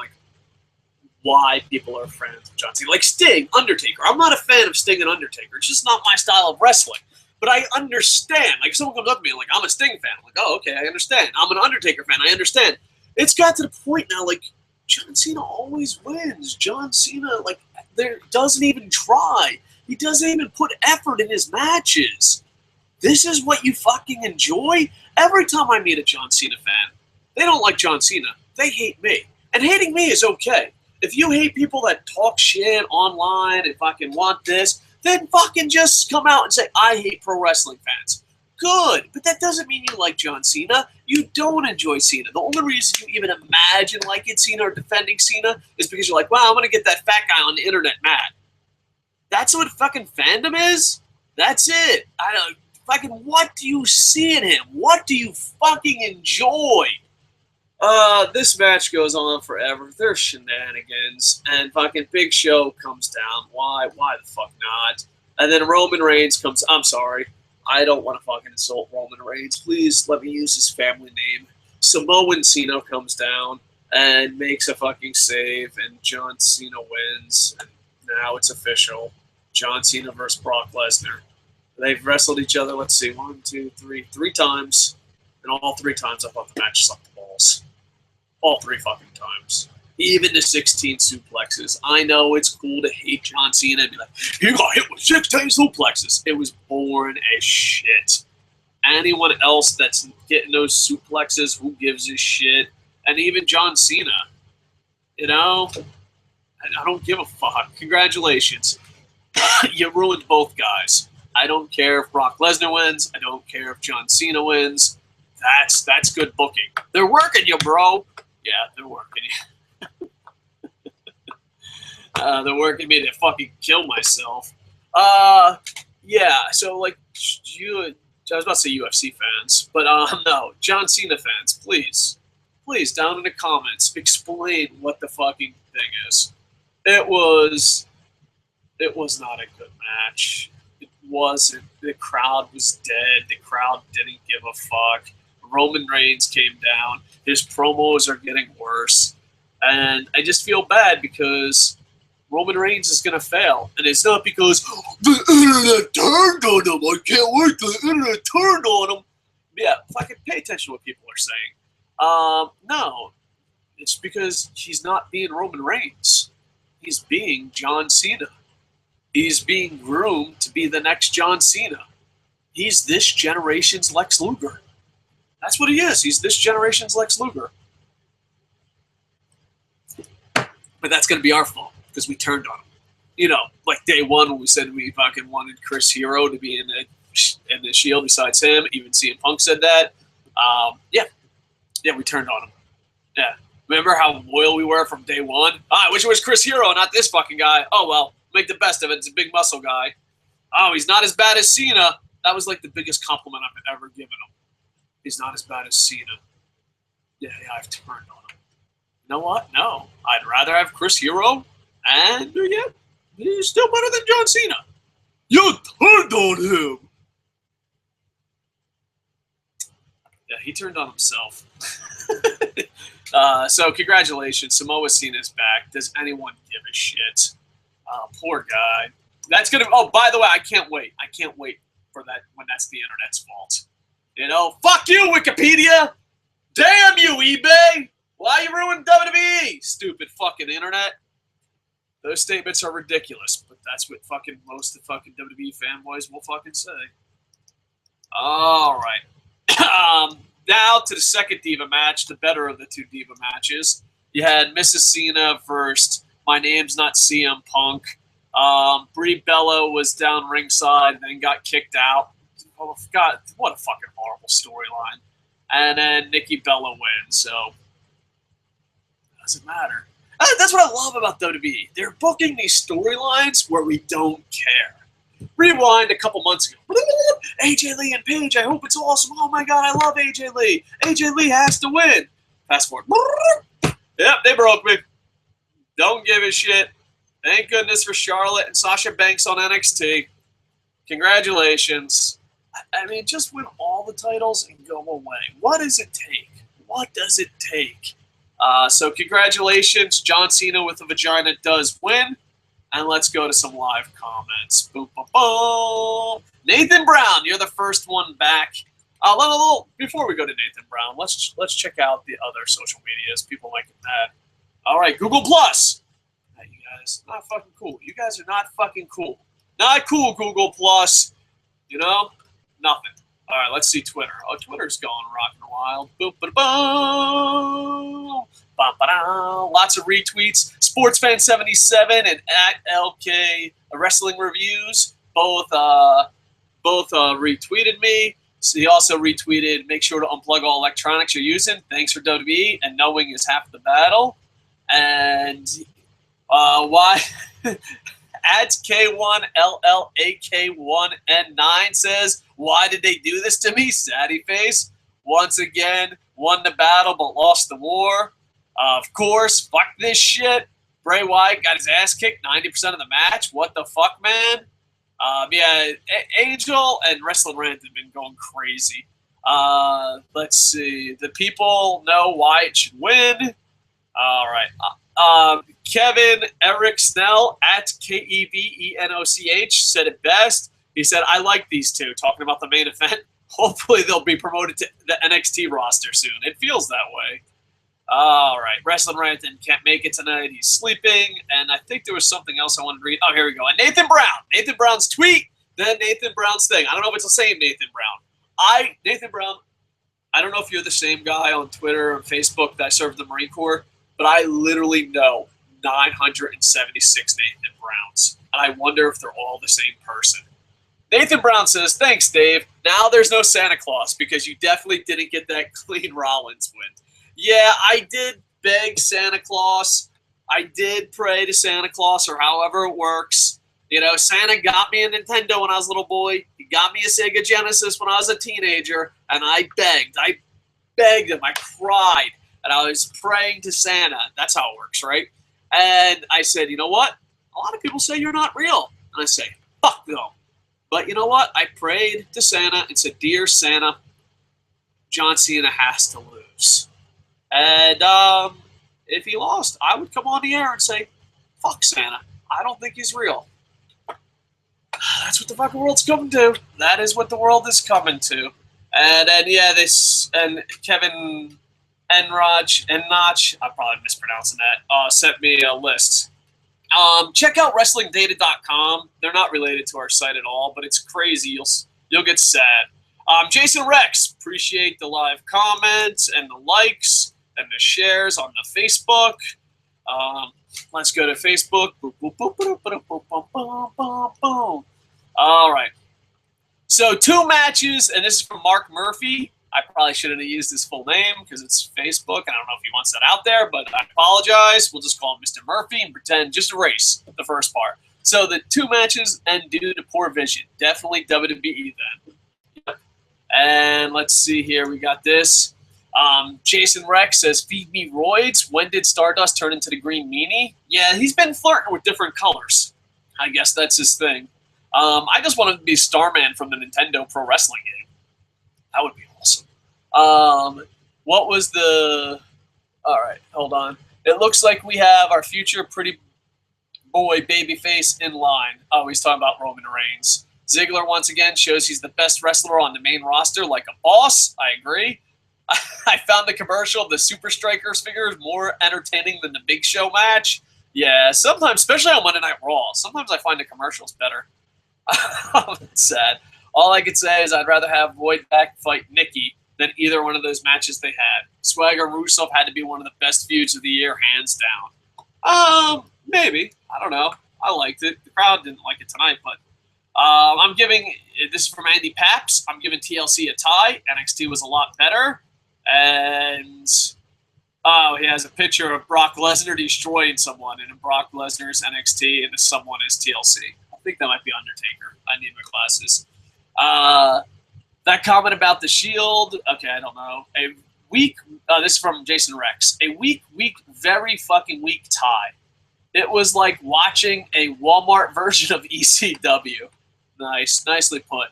why people are fans of John Cena. Like Sting, Undertaker. I'm not a fan of Sting and Undertaker. It's just not my style of wrestling. But I understand. Like, if someone comes up to me, like, I'm a Sting fan. I'm like, oh, okay, I understand. I'm an Undertaker fan. I understand. It's got to the point now, like, John Cena always wins. John Cena, like, there doesn't even try. He doesn't even put effort in his matches. This is what you fucking enjoy? Every time I meet a John Cena fan, they don't like John Cena. They hate me. And hating me is okay. If you hate people that talk shit online and fucking want this, then fucking just come out and say, I hate pro wrestling fans. Good, but that doesn't mean you like John Cena. You don't enjoy Cena. The only reason you even imagine liking Cena or defending Cena is because you're like, wow, I'm going to get that fat guy on the internet mad. That's what fucking fandom is? That's it. I don't fucking, what do you see in him? What do you fucking enjoy? This match goes on forever. There's shenanigans, and fucking Big Show comes down. Why? Why the fuck not? And then Roman Reigns comes. I'm sorry. I don't want to fucking insult Roman Reigns. Please let me use his family name. Samoan Cena comes down and makes a fucking save, and John Cena wins. And now it's official. John Cena versus Brock Lesnar. They've wrestled each other, let's see, 1, 2, 3, 3 times. And all 3 times I thought the match sucked the balls. All 3 fucking times. Even the 16 suplexes. I know it's cool to hate John Cena and be like, he got hit with 16 suplexes. It was boring as shit. Anyone else that's getting those suplexes, who gives a shit? And even John Cena. You know? I don't give a fuck. Congratulations. You ruined both guys. I don't care if Brock Lesnar wins. I don't care if John Cena wins. That's good booking. They're working you, bro. Yeah, they're working you. They're working me to fucking kill myself. Yeah, so, like, I was about to say UFC fans, but no, John Cena fans, please, down in the comments, explain what the fucking thing is. It was not a good match. It wasn't. The crowd was dead. The crowd didn't give a fuck. Roman Reigns came down. His promos are getting worse. And I just feel bad because Roman Reigns is going to fail. And it's not because the internet turned on him. I can't wait till the internet turned on him. Yeah, fucking pay attention to what people are saying. No, it's because he's not being Roman Reigns. He's being John Cena. He's being groomed to be the next John Cena. He's this generation's Lex Luger. That's what he is. He's this generation's Lex Luger. But that's going to be our fault because we turned on him. You know, like day one when we said we fucking wanted Chris Hero to be in the Shield besides him. Even CM Punk said that. Yeah, we turned on him. Yeah. Remember how loyal we were from day one? I wish it was Chris Hero, not this fucking guy. Oh, well, make the best of it. It's a big muscle guy. Oh, he's not as bad as Cena. That was like the biggest compliment I've ever given him. He's not as bad as Cena. Yeah, I've turned on him. You know what? No. I'd rather have Chris Hero, and yeah, he's still better than John Cena. You turned on him. Yeah, he turned on himself. So congratulations, Samoa Cena's back. Does anyone give a shit? Poor guy. That's gonna. Oh, by the way, I can't wait. I can't wait for that when that's the internet's fault. You know, fuck you, Wikipedia. Damn you, eBay. Why you ruined WWE? Stupid fucking internet. Those statements are ridiculous, but that's what fucking most of fucking WWE fanboys will fucking say. All right. Now to the second Diva match, the better of the 2 Diva matches. You had Mrs. Cena versus My Name's Not CM Punk. Brie Bella was down ringside and then got kicked out. Oh, God, what a fucking horrible storyline. And then Nikki Bella wins, so it doesn't matter. That's what I love about WWE. They're booking these storylines where we don't care. Rewind a couple months ago. AJ Lee and Paige, I hope it's awesome. Oh my God, I love AJ Lee. AJ Lee has to win. Fast forward. Yep, they broke me. Don't give a shit. Thank goodness for Charlotte and Sasha Banks on NXT. Congratulations. I mean, just win all the titles and go away. What does it take? What does it take? So congratulations. John Cena with a vagina does win. And let's go to some live comments. Boom, boom, boom. Nathan Brown, you're the first one back. Before we go to Nathan Brown, let's check out the other social medias. People might get mad. All right, Google Plus. Hey, you guys, not fucking cool. You guys are not fucking cool. Not cool, Google Plus. You know, nothing. All right, let's see Twitter. Oh, Twitter's going rocking wild. Boop, ba, boom. Lots of retweets. Sportsfan77 and @LK Wrestling Reviews both retweeted me. So he also retweeted, make sure to unplug all electronics you're using. Thanks for WWE, and knowing is half the battle. And why at K1LLAK1N9 says, why did they do this to me? Saddy face. Once again, won the battle but lost the war. Of course, fuck this shit. Bray Wyatt got his ass kicked 90% of the match. What the fuck, man? Yeah, Angel and Wrestling Rant have been going crazy. Let's see. The people know why it should win. All right. Kevin Eric Snell at KEVENOCH said it best. He said, I like these two, talking about the main event. Hopefully they'll be promoted to the NXT roster soon. It feels that way. All right. Wrestling Ranton can't make it tonight. He's sleeping. And I think there was something else I wanted to read. Oh, here we go. And Nathan Brown. Nathan Brown's tweet, then Nathan Brown's thing. I don't know if it's the same Nathan Brown. Nathan Brown, I don't know if you're the same guy on Twitter or Facebook that served the Marine Corps, but I literally know 976 Nathan Browns. And I wonder if they're all the same person. Nathan Brown says, thanks, Dave. Now there's no Santa Claus because you definitely didn't get that clean Rollins win. Yeah, I did beg Santa Claus. I did pray to Santa Claus, or however it works. You know, Santa got me a Nintendo when I was a little boy. He got me a Sega Genesis when I was a teenager, and I begged. I begged him. I cried, and I was praying to Santa. That's how it works, right? And I said, you know what? A lot of people say you're not real. And I say, fuck them. But you know what? I prayed to Santa and said, dear Santa, John Cena has to lose. And if he lost, I would come on the air and say, fuck Santa. I don't think he's real. That's what the fucking world's coming to. That is what the world is coming to. And yeah, and Kevin Enraj, I'm probably mispronouncing that, sent me a list. Check out WrestlingData.com. They're not related to our site at all, but it's crazy. You'll get sad. Jason Rex, appreciate the live comments and the likes and the shares on the Facebook. Let's go to Facebook. All right. So 2 matches, and this is from Mark Murphy. I probably shouldn't have used his full name because it's Facebook, and I don't know if he wants that out there, but I apologize. We'll just call him Mr. Murphy and pretend, just erase the first part. So the 2 matches end due to poor vision. Definitely WWE then. Yep. And let's see here. We got this. Jason Rex says, feed me roids. When did Stardust turn into the green meanie? Yeah, he's been flirting with different colors. I guess that's his thing. I just wanted to be Starman from the Nintendo Pro Wrestling game. That would be awesome. What was the... All right, hold on. It looks like we have our future pretty boy babyface in line. Oh, he's talking about Roman Reigns. Ziggler, once again, shows he's the best wrestler on the main roster, like a boss. I agree. I found the commercial of the Super Strikers figures more entertaining than the Big Show match. Yeah, sometimes, especially on Monday Night Raw, sometimes I find the commercials better. It's sad. All I could say is I'd rather have Voidback fight Nikki than either one of those matches they had. Swagger and Rusev had to be one of the best feuds of the year, hands down. Maybe. I don't know. I liked it. The crowd didn't like it tonight, but I'm giving, this is from Andy Paps, I'm giving TLC a tie. NXT was a lot better. And, he has a picture of Brock Lesnar destroying someone, and Brock Lesnar's NXT, and the someone is TLC. I think that might be Undertaker. I need my glasses. That comment about the Shield, okay, I don't know. A weak, this is from Jason Rex. A weak, very fucking weak tie. It was like watching a Walmart version of ECW. Nice, nicely put.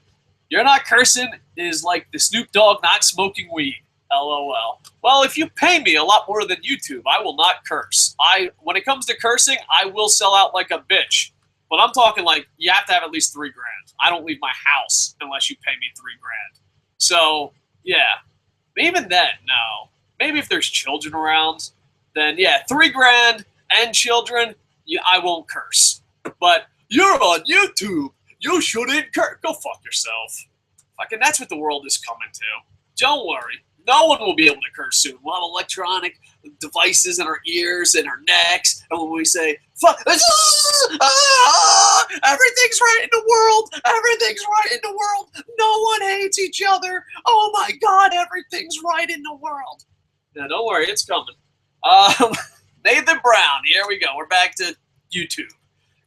You're not cursing is like the Snoop Dogg not smoking weed. LOL. Well, if you pay me a lot more than YouTube, I will not curse. When it comes to cursing, I will sell out like a bitch. But I'm talking like you have to have at least $3 grand. I don't leave my house unless you pay me $3 grand. So yeah, even then, no. Maybe if there's children around, then yeah, $3 grand and children, yeah, I won't curse. But you're on YouTube. You shouldn't curse. Go fuck yourself. Fucking, that's what the world is coming to. Don't worry. No one will be able to curse soon. We'll have electronic devices in our ears and our necks, and when we say, fuck, everything's right in the world. Everything's right in the world. No one hates each other. Oh my God, everything's right in the world. Now, don't worry, it's coming. Nathan Brown, here we go. We're back to YouTube.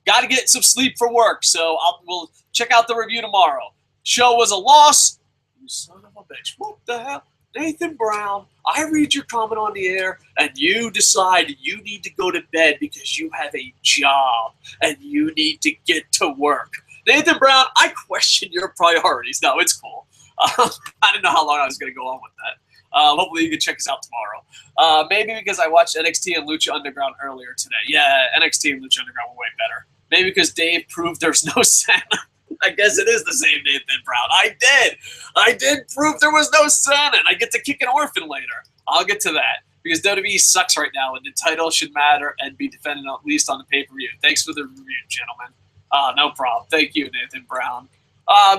Got to get some sleep for work, so we'll check out the review tomorrow. Show was a loss. You son of a bitch. What the hell? Nathan Brown, I read your comment on the air, and you decide you need to go to bed because you have a job, and you need to get to work. Nathan Brown, I question your priorities. No, it's cool. I didn't know how long I was going to go on with that. Hopefully you can check us out tomorrow. Maybe because I watched NXT and Lucha Underground earlier today. Yeah, NXT and Lucha Underground were way better. Maybe because Dave proved there's no Cena. I guess it is the same Nathan Brown. I did prove there was no Cena, and I get to kick an orphan later. I'll get to that. Because WWE sucks right now, and the title should matter and be defended at least on the pay-per-view. Thanks for the review, gentlemen. No problem. Thank you, Nathan Brown.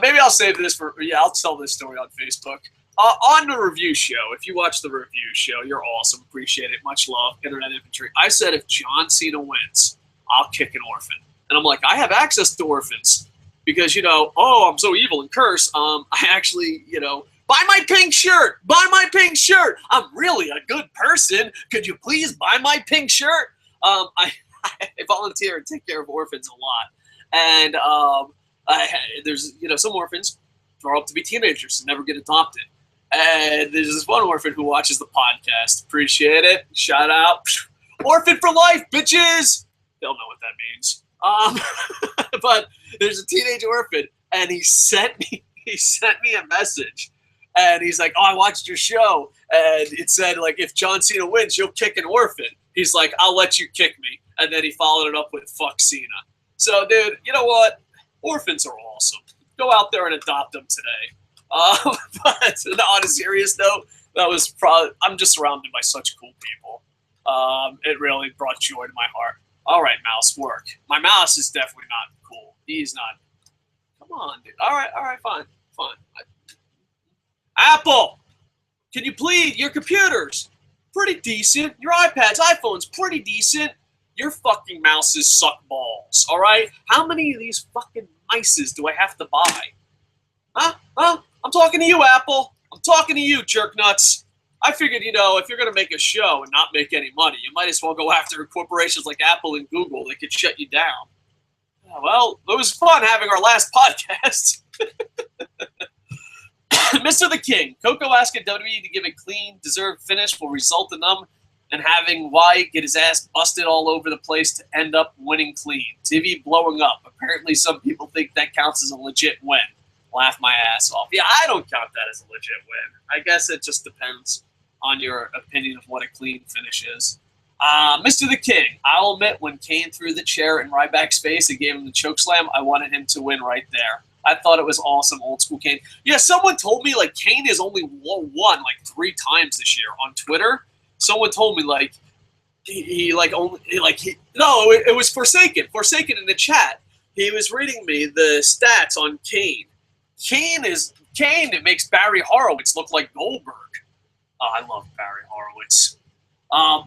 Maybe I'll save this for, I'll tell this story on Facebook. On the review show, if you watch the review show, you're awesome. Appreciate it. Much love. Internet Infantry. I said if John Cena wins, I'll kick an orphan. And I'm like, I have access to orphans. Because, I'm so evil and curse. I actually, buy my pink shirt. Buy my pink shirt. I'm really a good person. Could you please buy my pink shirt? I volunteer and take care of orphans a lot. And there's, some orphans grow up to be teenagers and never get adopted. And there's this one orphan who watches the podcast. Appreciate it. Shout out. Orphan for life, bitches. They'll know what that means. But there's a teenage orphan, and he sent me a message, and he's like, "Oh, I watched your show, and it said like if John Cena wins, you'll kick an orphan." He's like, "I'll let you kick me," and then he followed it up with "fuck Cena." So, dude, you know what? Orphans are awesome. Go out there and adopt them today. But on a serious note, I'm just surrounded by such cool people. It really brought joy to my heart. All right, mouse, work. My mouse is definitely not cool. He's not. Come on, dude. All right, fine. Apple, can you please? Your computers, pretty decent. Your iPads, iPhones, pretty decent. Your fucking mouses suck balls, all right? How many of these fucking mices do I have to buy? Huh? I'm talking to you, Apple. I'm talking to you, jerk nuts. I figured, if you're going to make a show and not make any money, you might as well go after corporations like Apple and Google that could shut you down. Well, it was fun having our last podcast. Mr. the King. Koco asking WWE to give a clean, deserved finish will result in them and having Wyatt get his ass busted all over the place to end up winning clean. TV blowing up. Apparently some people think that counts as a legit win. Laugh my ass off. Yeah, I don't count that as a legit win. I guess it just depends on your opinion of what a clean finish is. Mr. the King, I'll admit when Kane threw the chair in Ryback's face and gave him the chokeslam, I wanted him to win right there. I thought it was awesome, old school Kane. Yeah, someone told me like Kane has only won like 3 times this year on Twitter. Someone told me like it was Forsaken in the chat. He was reading me the stats on Kane. Kane. It makes Barry Horowitz look like Goldberg. Oh, I love Barry Horowitz.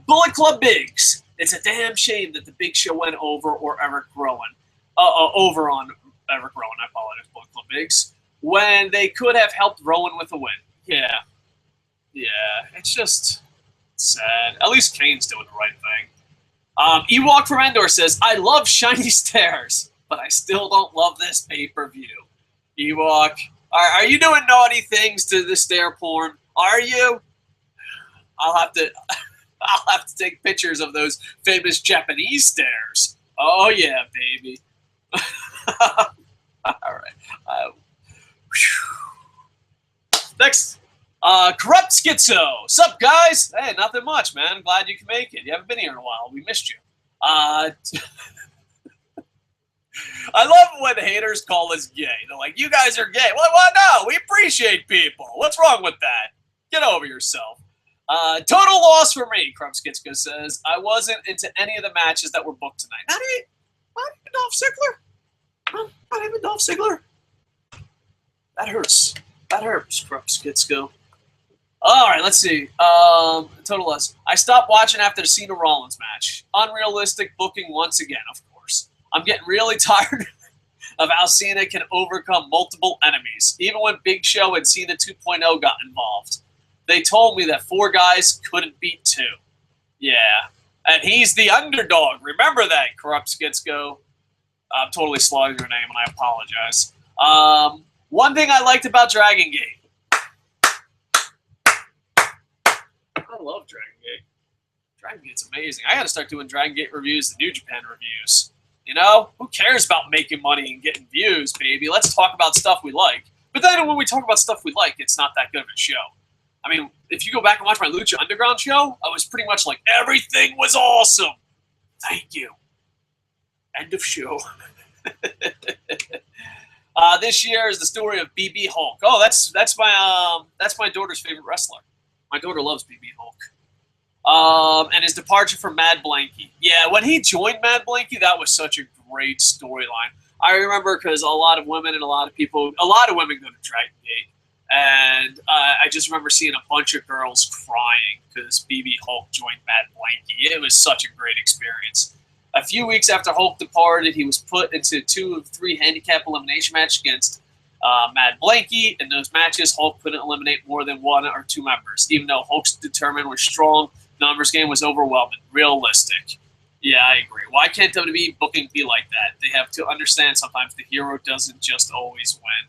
Bullet Club Biggs. It's a damn shame that the Big Show went over Eric Rowan. Over on Eric Rowan. I apologize, Bullet Club Biggs. When they could have helped Rowan with a win. Yeah. It's just sad. At least Kane's doing the right thing. Ewok from Endor says, I love shiny stairs, but I still don't love this pay-per-view. Ewok, are you doing naughty things to the stair porn? Are you? I'll have to take pictures of those famous Japanese stairs. Oh yeah, baby. All right. Next, Corrupt Schizo. Sup, guys? Hey, nothing much, man. Glad you can make it. You haven't been here in a while. We missed you. I love when haters call us gay. They're like, you guys are gay. Well, no, we appreciate people. What's wrong with that? Get over yourself. Total loss for me, Krupskitska says. I wasn't into any of the matches that were booked tonight. Not even Dolph Ziggler. Not even Dolph Ziggler. That hurts. That hurts, Krupskitska. All right, let's see. Total loss. I stopped watching after the Cena Rollins match. Unrealistic booking once again, of course. I'm getting really tired of how Cena can overcome multiple enemies, even when Big Show and Cena 2.0 got involved. They told me that 4 guys couldn't beat 2. Yeah, and he's the underdog. Remember that, Krupskitsko. I'm totally slaughtering your name, and I apologize. One thing I liked about Dragon Gate. I love Dragon Gate. Dragon Gate's amazing. I got to start doing Dragon Gate reviews and New Japan reviews. You know? Who cares about making money and getting views, baby? Let's talk about stuff we like. But then when we talk about stuff we like, it's not that good of a show. I mean, if you go back and watch my Lucha Underground show, I was pretty much like, everything was awesome. Thank you. End of show. This year is the story of BB Hulk. Oh, that's my daughter's favorite wrestler. My daughter loves BB Hulk. And his departure from Mad Blanky. Yeah, when he joined Mad Blanky, that was such a great storyline. I remember because a lot of women go to Dragon Gate. And I just remember seeing a bunch of girls crying because BB Hulk joined Mad Blanky. It was such a great experience. A few weeks after Hulk departed, he was put into 2 of 3 handicap elimination matches against Mad Blanky. In those matches, Hulk couldn't eliminate more than 1 or 2 members. Even though Hulk's determined was strong, numbers game was overwhelming. Realistic. Yeah, I agree. Why can't WWE booking be like that? They have to understand sometimes the hero doesn't just always win.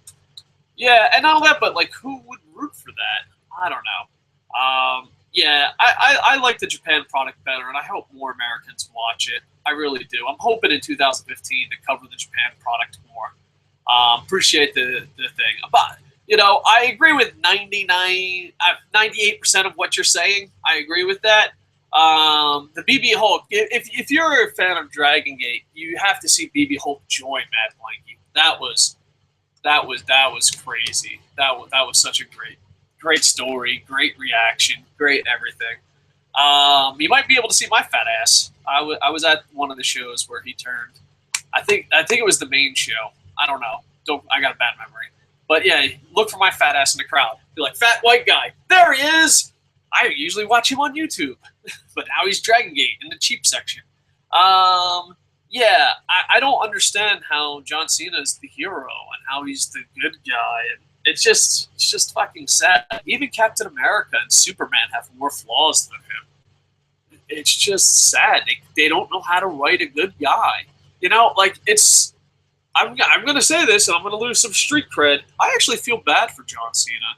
Yeah, and not all that, but like, who would root for that? I don't know. Yeah, I like the Japan product better, and I hope more Americans watch it. I really do. I'm hoping in 2015 to cover the Japan product more. Appreciate the thing. But, you know, I agree with 98% of what you're saying. I agree with that. The BB Hulk, if you're a fan of Dragon Gate, you have to see BB Hulk join Mad Blanky. That was crazy. That was such a great story, great reaction, great everything. You might be able to see my fat ass. I was at one of the shows where he turned. I think it was the main show. I don't know. I got a bad memory. But yeah, look for my fat ass in the crowd. Be like, fat white guy. There he is. I usually watch him on YouTube, but now he's Dragon Gate in the cheap section. Yeah, I don't understand how John Cena is the hero and how he's the good guy. And it's just fucking sad. Even Captain America and Superman have more flaws than him. It's just sad. They don't know how to write a good guy. You know, like I'm going to say this and I'm going to lose some street cred. I actually feel bad for John Cena.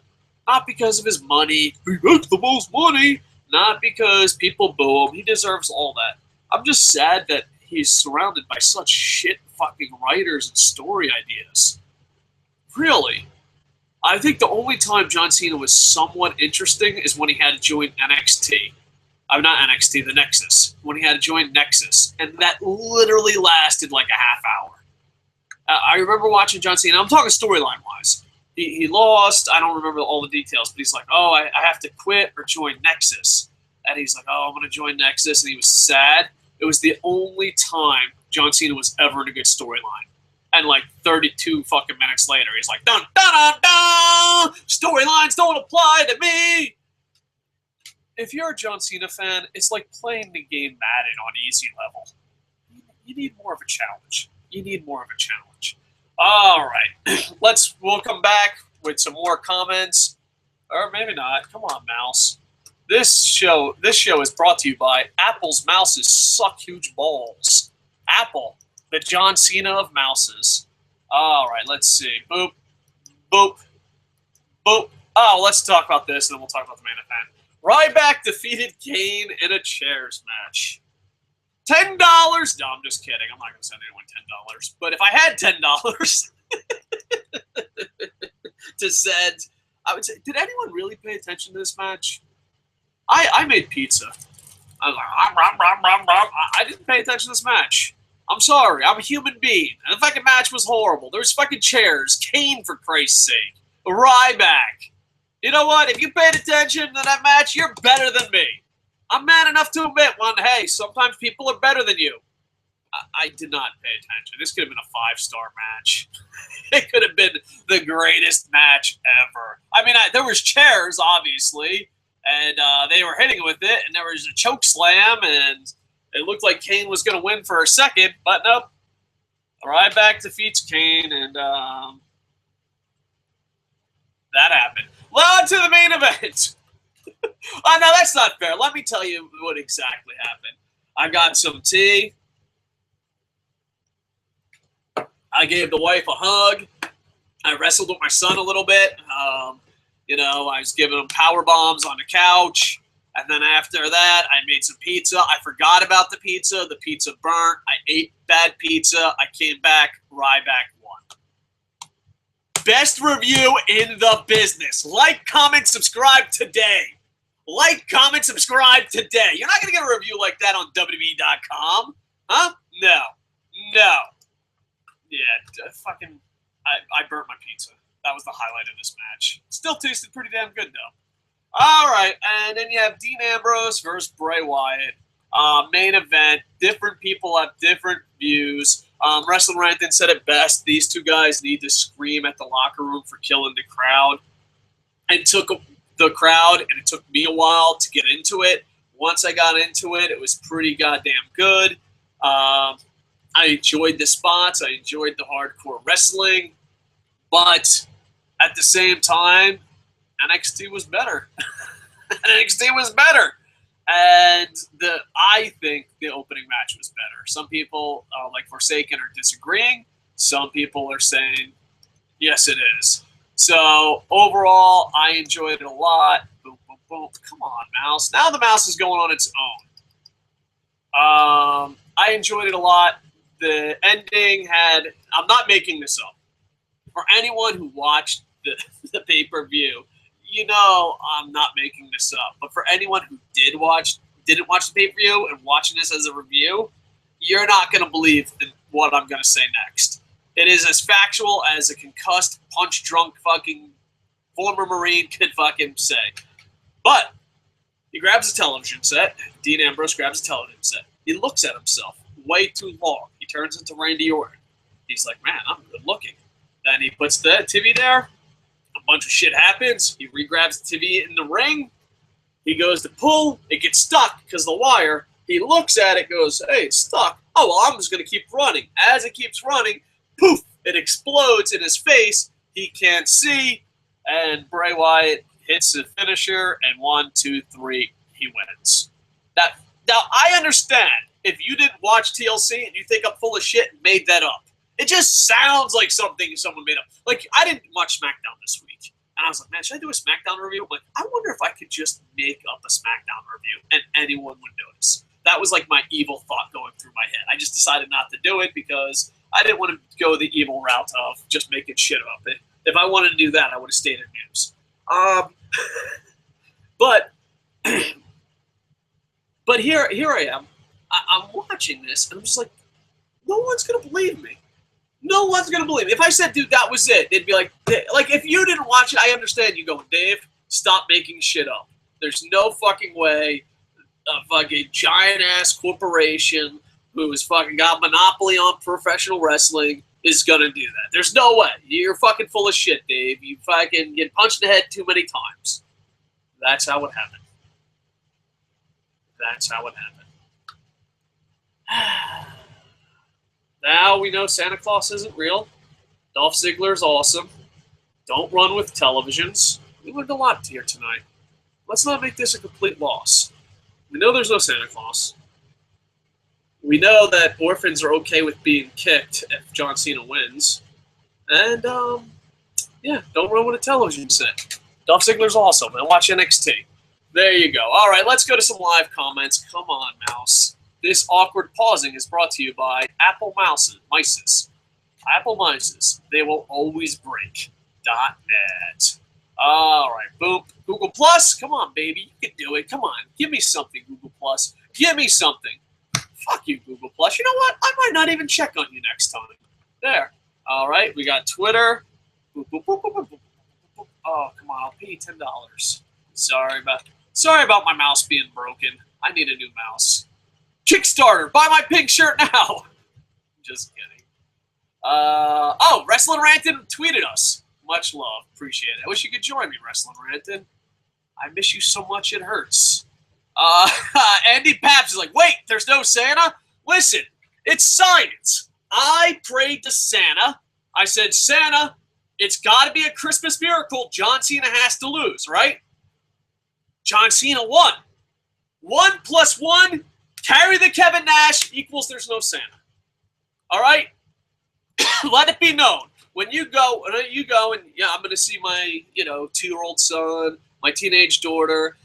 Not because of his money. He makes the most money. Not because people boo him. He deserves all that. I'm just sad that he's surrounded by such shit fucking writers and story ideas. Really. I think the only time John Cena was somewhat interesting is when he had to join NXT. Not NXT, the Nexus. When he had to join Nexus. And that literally lasted like a half hour. I remember watching John Cena. I'm talking storyline-wise. He lost. I don't remember all the details, but he's like, oh, I have to quit or join Nexus. And he's like, oh, I'm going to join Nexus. And he was sad. It was the only time John Cena was ever in a good storyline. And like 32 fucking minutes later, he's like, dun, dun, dun, dun! Storylines don't apply to me! If you're a John Cena fan, it's like playing the game Madden on easy level. You need more of a challenge. All right, we'll come back with some more comments, or maybe not. Come on, Mouse. This show is brought to you by Apple's Mouses Suck Huge Balls. Apple, the John Cena of mouses. All right, let's see. Boop, boop, boop. Oh, let's talk about this, and then we'll talk about the main event. Ryback defeated Kane in a chairs match. $10? No, I'm just kidding. I'm not going to send anyone $10. But if I had $10 to send, I would say, did anyone really pay attention to this match? I made pizza. I was like, I didn't pay attention to this match. I'm sorry. I'm a human being. And the fucking match was horrible. There's fucking chairs. Kane, for Christ's sake. Ryback. You know what? If you paid attention to that match, you're better than me. I'm man enough to admit hey, sometimes people are better than you. I did not pay attention. This could have been a 5-star match. It could have been the greatest match ever. I mean, there was chairs, obviously, and they were hitting with it, and there was a choke slam, and it looked like Kane was going to win for a second, but nope. Ryback defeats Kane, and that happened. Well, on to the main event. Oh, no, that's not fair. Let me tell you what exactly happened. I got some tea. I gave the wife a hug. I wrestled with my son a little bit. You know, I was giving him power bombs on the couch. And then after that, I made some pizza. I forgot about the pizza. The pizza burnt. I ate bad pizza. I came back. Ryback won. Best review in the business. Like, comment, subscribe today. Like, comment, subscribe today. You're not going to get a review like that on WWE.com. Huh? No. No. Yeah, fucking, I burnt my pizza. That was the highlight of this match. Still tasted pretty damn good, though. All right, and then you have Dean Ambrose versus Bray Wyatt. Main event. Different people have different views. Wrestling Rant said it best. These two guys need to scream at the locker room for killing the crowd. It took the crowd, and it took me a while to get into it. Once I got into it, it was pretty goddamn good. I enjoyed the spots. I enjoyed the hardcore wrestling. But at the same time, NXT was better. NXT was better. And I think the opening match was better. Some people, like Forsaken, are disagreeing. Some people are saying, yes, it is. So overall, I enjoyed it a lot. Boom, boom, boom. Come on, mouse. Now the mouse is going on its own. I enjoyed it a lot. The ending had, I'm not making this up. For anyone who watched the pay-per-view, you know I'm not making this up. But for anyone who didn't watch the pay-per-view and watching this as a review, you're not going to believe what I'm going to say next. It is as factual as a concussed, punch-drunk fucking former Marine could fucking say. But he grabs a television set. Dean Ambrose grabs a television set. He looks at himself way too long. He turns into Randy Orton. He's like, man, I'm good looking. Then he puts the TV there. A bunch of shit happens. He re-grabs the TV in the ring. He goes to pull. It gets stuck because the wire. He looks at it, goes, hey, it's stuck. Oh, well, I'm just going to keep running. As it keeps running, poof, it explodes in his face. He can't see. And Bray Wyatt hits the finisher. And 1, 2, 3, he wins. Now, I understand if you didn't watch TLC and you think I'm full of shit and made that up. It just sounds like something someone made up. Like, I didn't watch SmackDown this week. And I was like, man, should I do a SmackDown review? I'm like, I wonder if I could just make up a SmackDown review and anyone would notice. That was like my evil thought going through my head. I just decided not to do it because I didn't want to go the evil route of just making shit up. If I wanted to do that, I would have stayed in news. But here I am. I'm watching this, and I'm just like, no one's going to believe me. No one's going to believe me. If I said, dude, that was it, they'd be like, if you didn't watch it, I understand you going, Dave, stop making shit up. There's no fucking way a fucking giant-ass corporation who has fucking got monopoly on professional wrestling is going to do that. There's no way. You're fucking full of shit, Dave. You fucking get punched in the head too many times. That's how it happened. That's how it happened. Now we know Santa Claus isn't real. Dolph Ziggler's awesome. Don't run with televisions. We learned a lot here tonight. Let's not make this a complete loss. We know there's no Santa Claus. We know that orphans are okay with being kicked if John Cena wins. And, yeah, don't run with a television set. Dolph Ziggler's awesome. And watch NXT. There you go. All right, let's go to some live comments. Come on, mouse. This awkward pausing is brought to you by Apple Mices. Apple Mices. They will always break. .net. All right, boom. Google Plus. Come on, baby. You can do it. Come on. Give me something, Google Plus. Give me something. Fuck you, Google Plus. You know what? I might not even check on you next time. There. All right, we got Twitter. Boop, boop, boop, boop, boop, boop, boop. Oh, come on, I'll pay you $10. Sorry about my mouse being broken. I need a new mouse. Kickstarter, buy my pink shirt now. Just kidding. Wrestling Ranton tweeted us. Much love, appreciate it. I wish you could join me, Wrestling Ranton. I miss you so much, it hurts. Andy Paps is like, wait, there's no Santa? Listen, it's science. I prayed to Santa. I said, Santa, it's got to be a Christmas miracle. John Cena has to lose, right? John Cena won. 1 + 1, carry the Kevin Nash equals there's no Santa. All right? Let it be known. When you go and, yeah, I'm going to see my, 2-year-old son, my teenage daughter,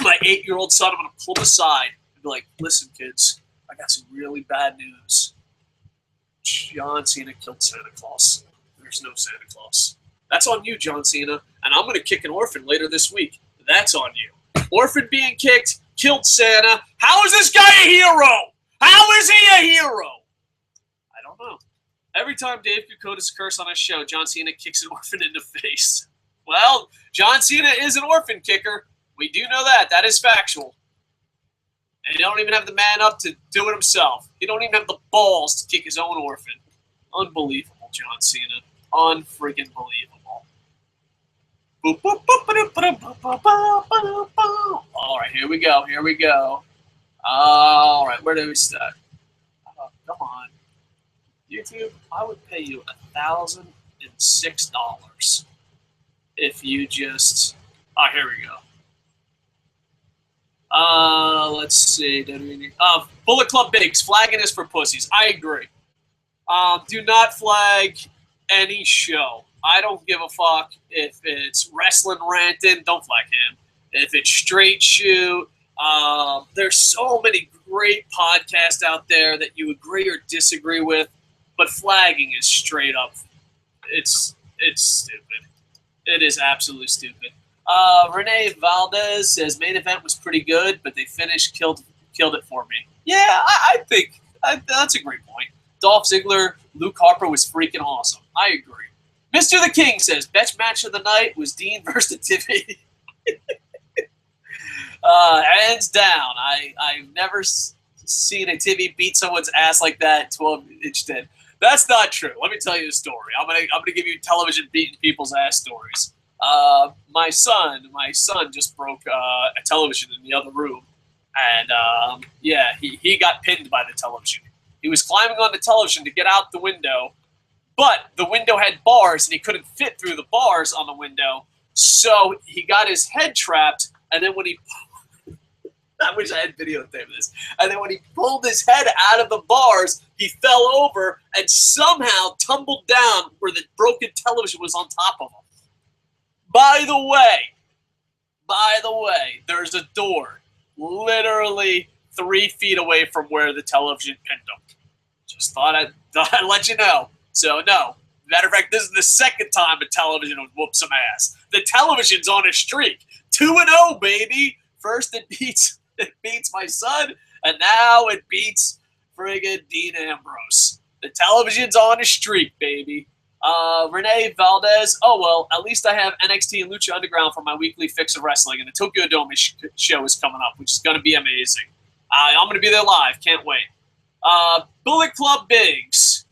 my 8-year-old son, I'm going to pull them aside and be like, listen, kids, I got some really bad news. John Cena killed Santa Claus. There's no Santa Claus. That's on you, John Cena. And I'm going to kick an orphan later this week. That's on you. Orphan being kicked, killed Santa. How is this guy a hero? How is he a hero? I don't know. Every time Dave Koco's curse on his show, John Cena kicks an orphan in the face. Well, John Cena is an orphan kicker. We do know that. That is factual. And he don't even have the man up to do it himself. He don't even have the balls to kick his own orphan. Unbelievable, John Cena. Unfreaking believable. All right, here we go. All right, where do we start? Come on. YouTube, I would pay you $1,006 if you just... here we go. Let's see. Bullet Club Bigs, flagging is for pussies. I agree. Do not flag any show. I don't give a fuck if it's Wrestling Ranting. Don't flag him. If it's Straight Shoot. There's so many great podcasts out there that you agree or disagree with, but flagging is straight up. It's stupid. It is absolutely stupid. Renee Valdez says main event was pretty good, but they finished killed it for me. Yeah, I think that's a great point. Dolph Ziggler, Luke Harper was freaking awesome. I agree. Mr. The King says best match of the night was Dean versus Tiffany. Hands down. I've never seen a TV beat someone's ass like that. 12-inch did. That's not true. Let me tell you the story. I'm gonna give you television beating people's ass stories. My son just broke a television in the other room, and he got pinned by the television. He was climbing on the television to get out the window, but the window had bars, and he couldn't fit through the bars on the window, so he got his head trapped. And then when he, I wish I had videotaped this. And then when he pulled his head out of the bars, he fell over and somehow tumbled down where the broken television was on top of him. By the way, there's a door literally 3 feet away from where the television pinned him. Just thought I'd let you know. So, no. Matter of fact, this is the second time a television would whoop some ass. The television's on a streak. 2-0, baby. First it beats my son, and now it beats friggin' Dean Ambrose. The television's on a streak, baby. Renee Valdez, oh well, at least I have NXT and Lucha Underground for my weekly fix of wrestling, and the Tokyo Dome show is coming up, which is going to be amazing. I'm going to be there live. Can't wait. Bullet Club Biggs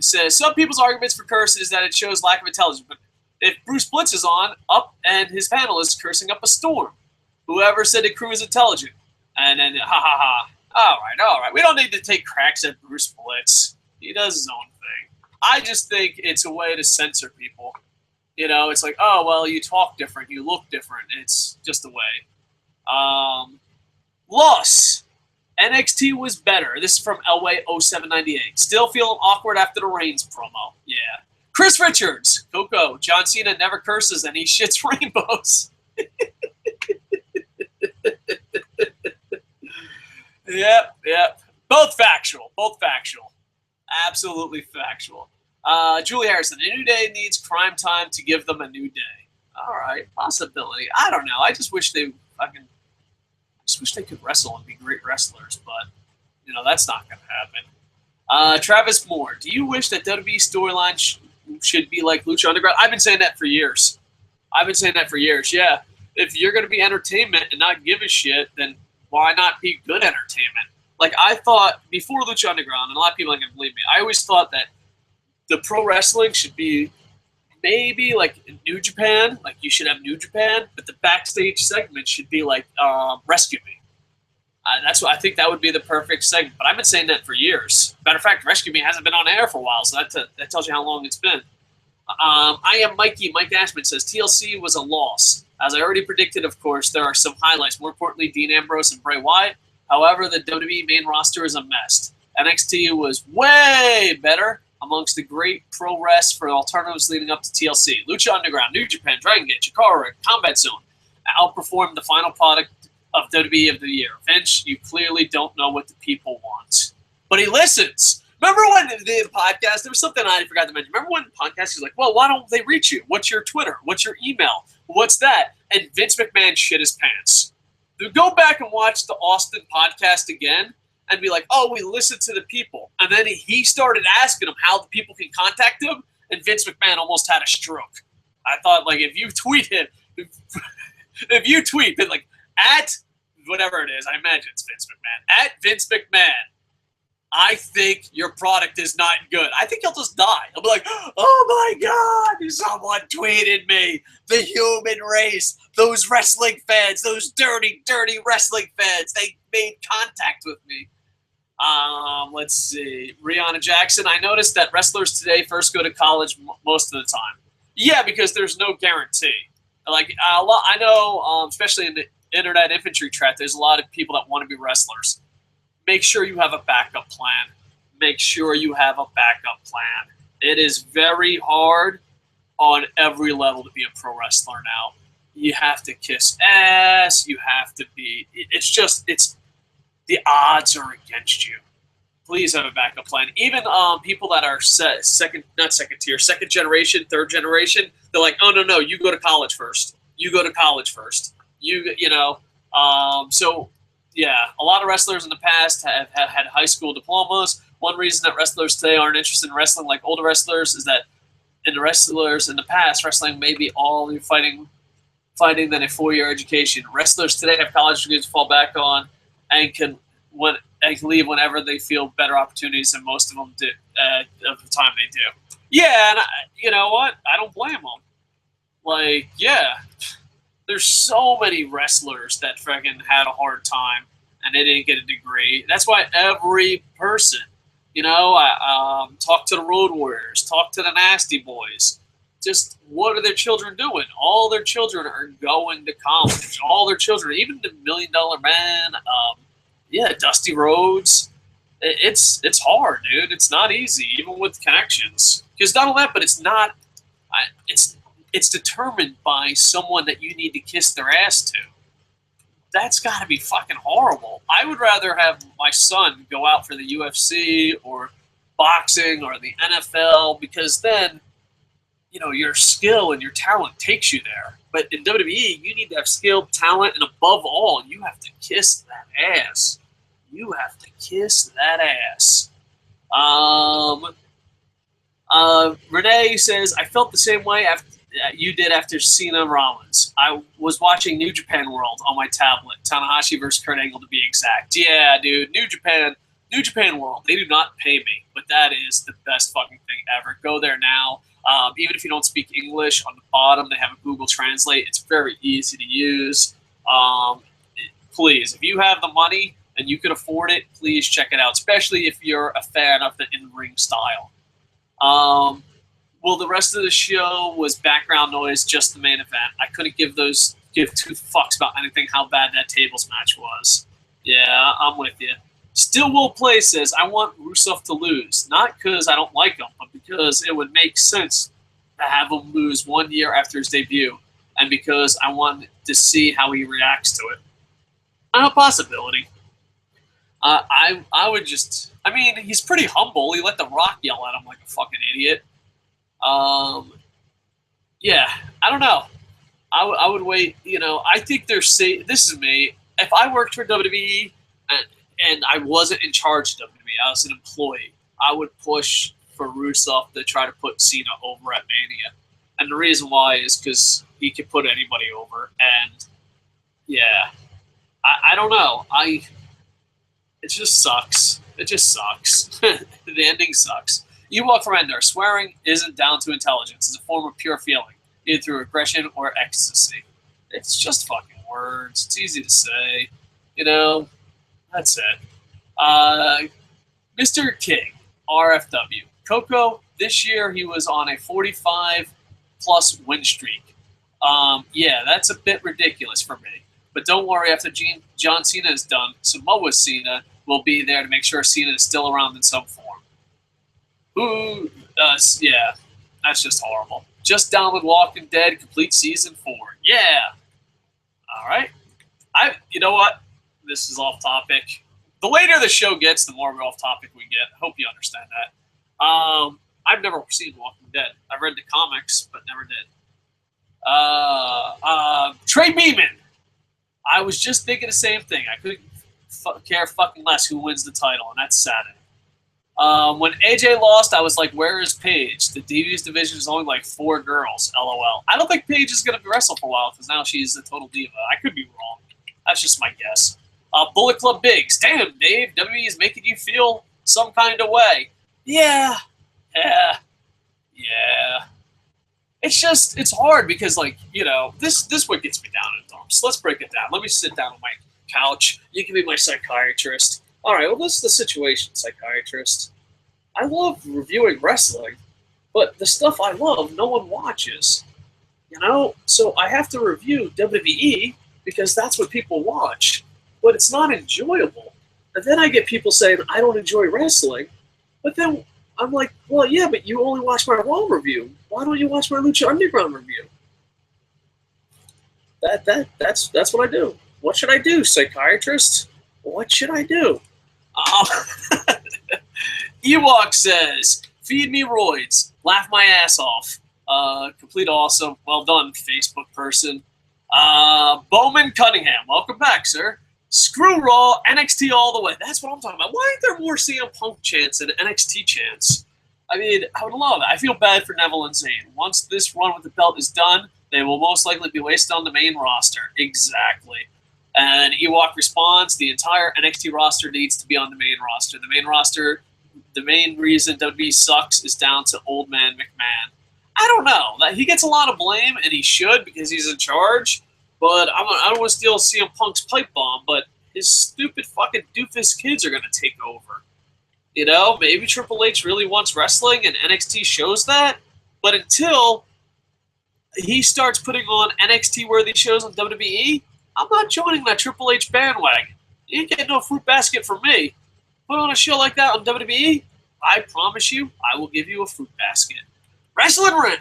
says, some people's arguments for curses is that it shows lack of intelligence, but if Bruce Blitz is on, up and his panel is cursing up a storm. Whoever said the crew is intelligent? And then, ha ha ha. All right. We don't need to take cracks at Bruce Blitz. He does his own thing. I just think it's a way to censor people. It's like, oh, well, you talk different, you look different. It's just a way. Loss. NXT was better. This is from Elway 0798. Still feeling awkward after the Reigns promo. Yeah. Chris Richards. Koco. John Cena never curses and he shits rainbows. Yep. Both factual. Absolutely factual. Julie Harrison. A new day needs crime time to give them a new day. All right. Possibility. I don't know. I just wish they could wrestle and be great wrestlers, but That's not going to happen. Travis Moore, do you wish that WWE storyline should be like Lucha Underground? I've been saying that for years. Yeah. If you're going to be entertainment and not give a shit, then why not be good entertainment? Like, I thought before Lucha Underground, and a lot of people aren't going to believe me, I always thought that the pro wrestling should be maybe like New Japan. Like, you should have New Japan, but the backstage segment should be like Rescue Me. That's what I think that would be the perfect segment. But I've been saying that for years. Matter of fact, Rescue Me hasn't been on air for a while, so that tells you how long it's been. I am Mikey. Mike Ashman says TLC was a loss. As I already predicted, of course, there are some highlights. More importantly, Dean Ambrose and Bray Wyatt. However, the WWE main roster is a mess. NXT was way better amongst the great pro wrestling for alternatives leading up to TLC. Lucha Underground, New Japan, Dragon Gate, Chikara, Combat Zone outperformed the final product of WWE of the year. Vince, you clearly don't know what the people want. But he listens. Remember when the podcast, there was something I forgot to mention. Remember when the podcast was like, well, why don't they reach you? What's your Twitter? What's your email? What's that? And Vince McMahon shit his pants. Go back and watch the Austin podcast again and be like, oh, we listen to the people. And then he started asking them how the people can contact him, and Vince McMahon almost had a stroke. I thought, like, if you tweet, then, like, at whatever it is, I imagine it's Vince McMahon. At Vince McMahon, I think your product is not good. I think he'll just die. He'll be like, oh my God, someone tweeted me. The human race, those wrestling fans, those dirty, dirty wrestling fans, they made contact with me. Let's see. Rihanna Jackson, I noticed that wrestlers today first go to college most of the time. Yeah, because there's no guarantee. Like, I know, especially in the internet infantry track, there's a lot of people that want to be wrestlers. Make sure you have a backup plan. It is very hard on every level to be a pro wrestler now. You have to kiss ass. You have to be. It's the odds are against you. Please have a backup plan. Even people that are second generation, third generation, they're like, oh no, you go to college first. So. Yeah, a lot of wrestlers in the past have had high school diplomas. One reason that wrestlers today aren't interested in wrestling like older wrestlers is that in the wrestlers in the past, wrestling may be all you're fighting than a 4-year education. Wrestlers today have college degrees to fall back on and can leave whenever they feel better opportunities than most of them do of the time they do. Yeah, and you know what? I don't blame them. Like, yeah. There's so many wrestlers that fucking had a hard time and they didn't get a degree. That's why every person, talk to the Road Warriors, talk to the Nasty Boys. Just what are their children doing? All their children are going to college. All their children, even the $1 Million Man, Dusty Rhodes. It's hard, dude. It's not easy, even with connections. Because not only that, but it's determined by someone that you need to kiss their ass to. That's got to be fucking horrible. I would rather have my son go out for the UFC or boxing or the NFL, because then, your skill and your talent takes you there. But in WWE, you need to have skill, talent, and above all, you have to kiss that ass. Renee says, I felt the same way you did after Cena Rollins. I was watching New Japan World on my tablet. Tanahashi versus Kurt Angle, to be exact. Yeah, dude. New Japan World. They do not pay me, but that is the best fucking thing ever. Go there now. Even if you don't speak English, on the bottom they have a Google Translate. It's very easy to use. Please, if you have the money and you can afford it, please check it out, especially if you're a fan of the in-ring style. Well, the rest of the show was background noise, just the main event. I couldn't give two fucks about anything, how bad that tables match was. Yeah, I'm with you. Still Will Play says, I want Rusev to lose. Not because I don't like him, but because it would make sense to have him lose 1 year after his debut, and because I want to see how he reacts to it. A possibility. I would just... I mean, he's pretty humble. He let The Rock yell at him like a fucking idiot. Yeah, I don't know. I would wait. I think this is me. If I worked for WWE and I wasn't in charge of WWE, I was an employee, I would push for Rusev to try to put Cena over at Mania. And the reason why is because he could put anybody over. And, yeah, I don't know. It just sucks. It just sucks. The ending sucks. Ewok Render, swearing isn't down to intelligence. It's a form of pure feeling, either through aggression or ecstasy. It's just fucking words. It's easy to say. You know, that's it. Mr. King, RFW. Koco, this year he was on a 45-plus win streak. Yeah, that's a bit ridiculous for me. But don't worry, after John Cena is done, Samoa Cena will be there to make sure Cena is still around in some form. Ooh, yeah, that's just horrible. Just down with Walking Dead, complete season 4. Yeah. All right. You know what? This is off topic. The later the show gets, the more off topic we get. Hope you understand that. I've never seen Walking Dead. I've read the comics, but never did. Trey Beeman. I was just thinking the same thing. I couldn't care fucking less who wins the title, and that's Saturday. When AJ lost, I was like, where is Paige? The Divas division is only like 4 girls, LOL. I don't think Paige is going to wrestle for a while because now she's a total diva. I could be wrong. That's just my guess. Bullet Club Biggs. Damn, Dave, WWE is making you feel some kind of way. Yeah. It's hard because, like, you know, this what gets me down in the dumps. Let's break it down. Let me sit down on my couch. You can be my psychiatrist. All right, well, this is the situation, psychiatrist. I love reviewing wrestling, but the stuff I love, no one watches. You know? So I have to review WWE because that's what people watch. But it's not enjoyable. And then I get people saying, I don't enjoy wrestling. But then I'm like, well, yeah, but you only watch my Raw review. Why don't you watch my Lucha Underground review? That's what I do. What should I do, psychiatrist? What should I do? Ewok says, feed me roids. Laugh my ass off. Complete awesome. Well done, Facebook person. Bowman Cunningham. Welcome back, sir. Screw Raw, NXT all the way. That's what I'm talking about. Why aren't there more CM Punk chants than NXT chants? I mean, I would love it. I feel bad for Neville and Zayn. Once this run with the belt is done, they will most likely be wasted on the main roster. Exactly. And Ewok responds, the entire NXT roster needs to be on the main roster. The main roster, the main reason WWE sucks is down to Old Man McMahon. I don't know. He gets a lot of blame, and he should because he's in charge. But I don't want to steal CM Punk's pipe bomb, but his stupid fucking doofus kids are going to take over. You know, maybe Triple H really wants wrestling, and NXT shows that. But until he starts putting on NXT-worthy shows on WWE, I'm not joining that Triple H bandwagon. You ain't getting no fruit basket from me. Put on a show like that on WWE, I promise you, I will give you a fruit basket. Wrestling Rant.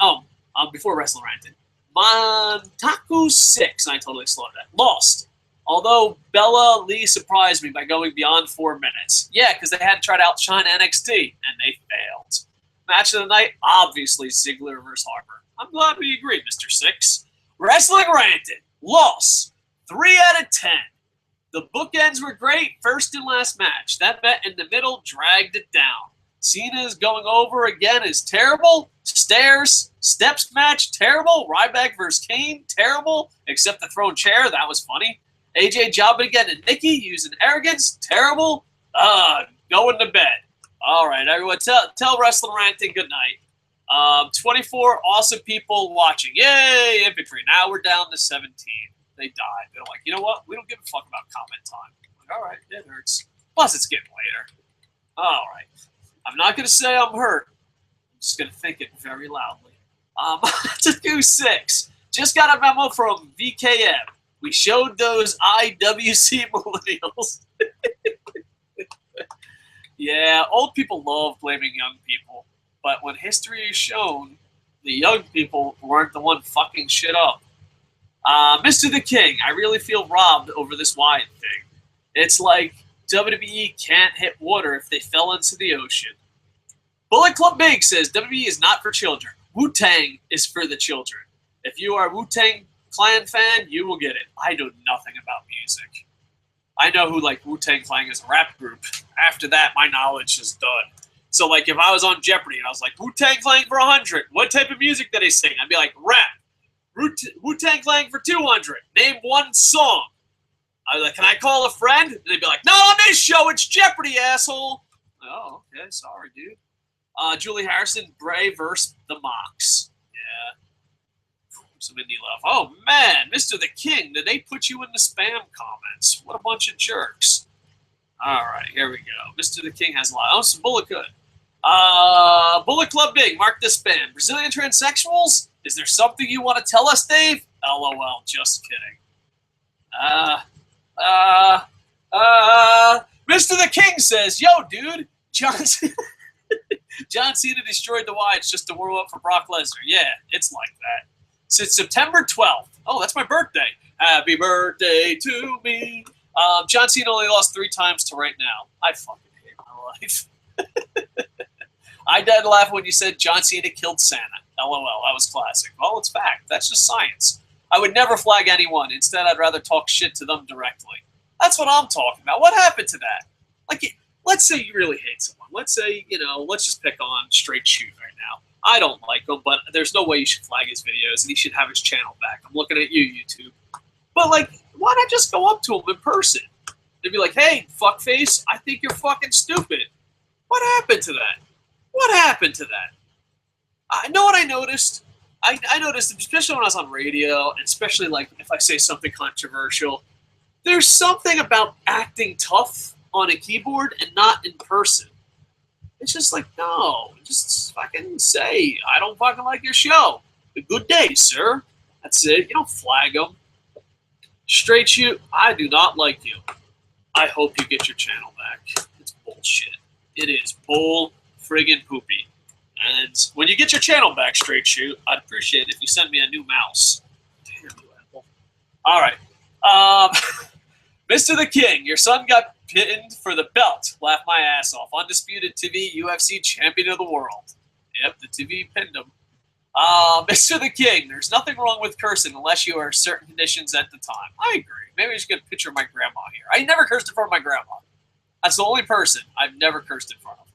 Before Wrestling Ranted. Montaku 6. I totally slowed that. Lost. Although Bella Lee surprised me by going beyond 4 minutes. Yeah, because they had to try to outshine NXT, and they failed. Match of the night, obviously Ziggler versus Harper. I'm glad we agree, Mr. 6. Wrestling Ranted. Loss. 3 out of 10. The bookends were great, first and last match. That bet in the middle dragged it down. Cena's going over again is terrible. Steps match, terrible. Ryback versus Kane, terrible. Except the thrown chair, that was funny. AJ jobbing again to Nikki, using arrogance, terrible. Going to bed. All right, everyone, tell Wrestling Ranting good night. 24 awesome people watching. Yay, infantry. Now we're down to 17. They died. They're like, you know what? We don't give a fuck about comment time. Like, all right, it hurts. Plus, it's getting later. All right. I'm not going to say I'm hurt. I'm just going to think it very loudly. To do 6. Just got a memo from VKM. We showed those IWC millennials. Yeah, old people love blaming young people. But when history is shown, the young people weren't the one fucking shit up. Mr. The King, I really feel robbed over this Wyatt thing. It's like WWE can't hit water if they fell into the ocean. Bullet Club Big says WWE is not for children. Wu-Tang is for the children. If you are a Wu-Tang Clan fan, you will get it. I know nothing about music. I know who, like, Wu-Tang Clan is a rap group. After that, my knowledge is done. So, like, if I was on Jeopardy and I was like, Wu-Tang Clan for 100, what type of music do they sing? I'd be like, rap. Wu-Tang Clan for 200, name one song. I was like, can I call a friend? And they'd be like, no, on this show, it's Jeopardy, asshole. Oh, okay, sorry, dude. Julie Harrison, Bray versus the Mox. Yeah. Some indie love. Oh, man, Mr. the King, did they put you in the spam comments? What a bunch of jerks. All right, here we go. Mr. the King has a lot. Oh, some Bullet good. Bullet Club Big, mark this spam. Brazilian transsexuals? Is there something you want to tell us, Dave? LOL, just kidding. Mr. the King says, yo, dude, John Cena destroyed the Wyatts just to warm up for Brock Lesnar. Yeah, it's like that. Since September 12th. Oh, that's my birthday. Happy birthday to me. John Cena only lost 3 times to right now. I fucking hate my life. I died laughing when you said John Cena killed Santa. LOL, that was classic. Well, it's fact. That's just science. I would never flag anyone. Instead, I'd rather talk shit to them directly. That's what I'm talking about. What happened to that? Like, let's say you really hate someone. Let's say, let's just pick on Straight Shoot right now. I don't like him, but there's no way you should flag his videos, and he should have his channel back. I'm looking at you, YouTube. But, like, why not just go up to him in person? They'd be like, hey, fuckface, I think you're fucking stupid. What happened to that? What happened to that? I know what I noticed. I noticed, especially when I was on radio, and especially like if I say something controversial, there's something about acting tough on a keyboard and not in person. It's just like, no, just fucking say, I don't fucking like your show. A good day, sir. That's it. You don't flag them. Straight Shoot, I do not like you. I hope you get your channel back. It's bullshit. It is bull friggin' poopy. And when you get your channel back, Straight Shoot, I'd appreciate it if you send me a new mouse. Damn you, Apple. All right. Mr. the King, your son got pinned for the belt. Laugh my ass off. Undisputed TV UFC champion of the world. Yep, the TV pinned him. Mr. the King, there's nothing wrong with cursing unless you are certain conditions at the time. I agree. Maybe I should get a picture of my grandma here. I never cursed in front of my grandma. That's the only person I've never cursed in front of.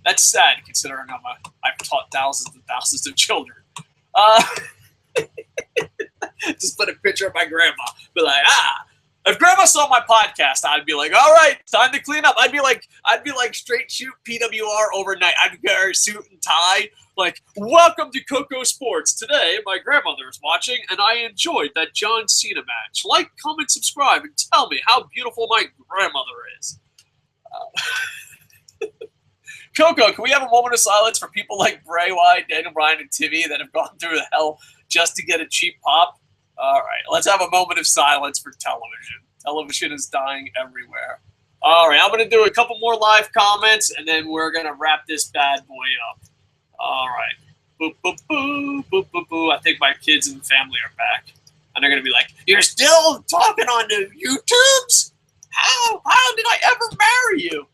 That's sad considering I've taught thousands and thousands of children. Just put a picture of my grandma. Be like, if grandma saw my podcast, I'd be like, all right, time to clean up. I'd be like Straight Shoot PWR overnight. I'd wear a suit and tie. Like, welcome to Kocosports. Today, my grandmother is watching, and I enjoyed that John Cena match. Like, comment, subscribe, and tell me how beautiful my grandmother is. Coco, can we have a moment of silence for people like Bray Wyatt, Daniel Bryan, and Timmy that have gone through the hell just to get a cheap pop? All right, let's have a moment of silence for television. Television is dying everywhere. All right, I'm going to do a couple more live comments, and then we're going to wrap this bad boy up. All right. Boop, boop, boop, boop, boop, boop. I think my kids and family are back. And they're going to be like, you're still talking on the YouTubes? How did I ever marry you?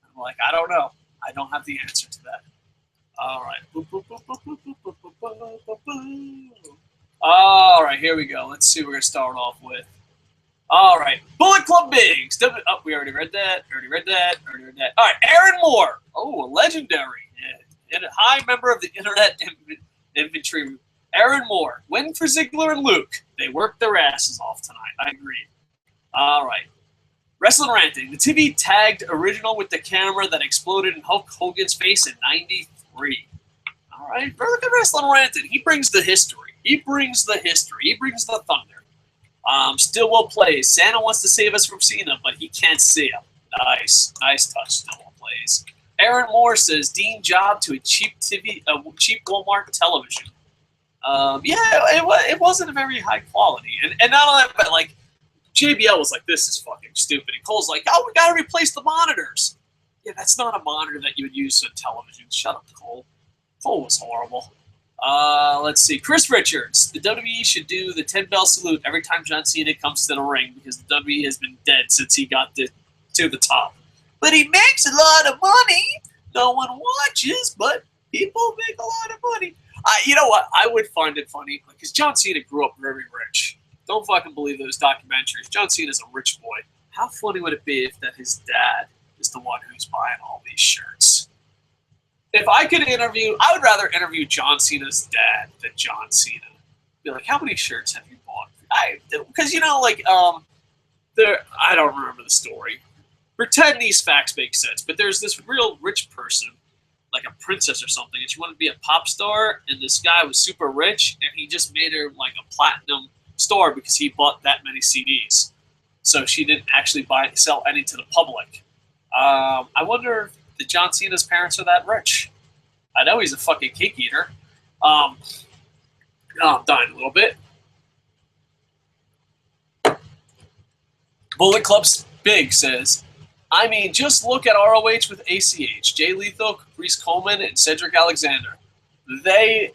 I'm like, I don't know. I don't have the answer to that. All right. Boop, boop, boop, boop, boop, boop, boop, boop, boop, boop, boop. All right, here we go. Let's see what we're going to start off with. All right. Bullet Club Bigs. Oh, we already read that. Already read that. All right. Aaron Moore. Oh, a legendary. Yeah. And a high member of the Internet Infantry. Aaron Moore. Win for Ziggler and Luke. They worked their asses off tonight. I agree. All right. Wrestling Ranting. The TV tagged original with the camera that exploded in Hulk Hogan's face in '93. All right. Look at Wrestling Ranting. He brings the history. He brings the thunder. Stillwell plays. Santa wants to save us from Cena, but he can't see him. Nice touch, Stillwell plays. Aaron Moore says Dean job to a cheap Walmart television. It wasn't a very high quality, and not only that, but like JBL was like, this is fucking stupid. And Cole's like, oh, we gotta replace the monitors. Yeah, that's not a monitor that you would use on television. Shut up, Cole. Cole was horrible. Let's see. Chris Richards. The WWE should do the 10-bell salute every time John Cena comes to the ring because the WWE has been dead since he got to the top. But he makes a lot of money. No one watches, but people make a lot of money. You know what? I would find it funny because John Cena grew up very rich. Don't fucking believe those documentaries. John Cena's a rich boy. How funny would it be if that his dad is the one who's buying all these shirts? If I could interview, I would rather interview John Cena's dad than John Cena. Be like, how many shirts have you bought? Because I don't remember the story. Pretend these facts make sense, but there's this real rich person, like a princess or something, and she wanted to be a pop star, and this guy was super rich, and he just made her like a platinum star because he bought that many CDs. So she didn't actually sell any to the public. I wonder if John Cena's parents are that rich. I know he's a fucking cake eater. I'm dying a little bit. Bullet Club's Big says, I mean, just look at ROH with ACH, Jay Lethal, Caprice Coleman, and Cedric Alexander. They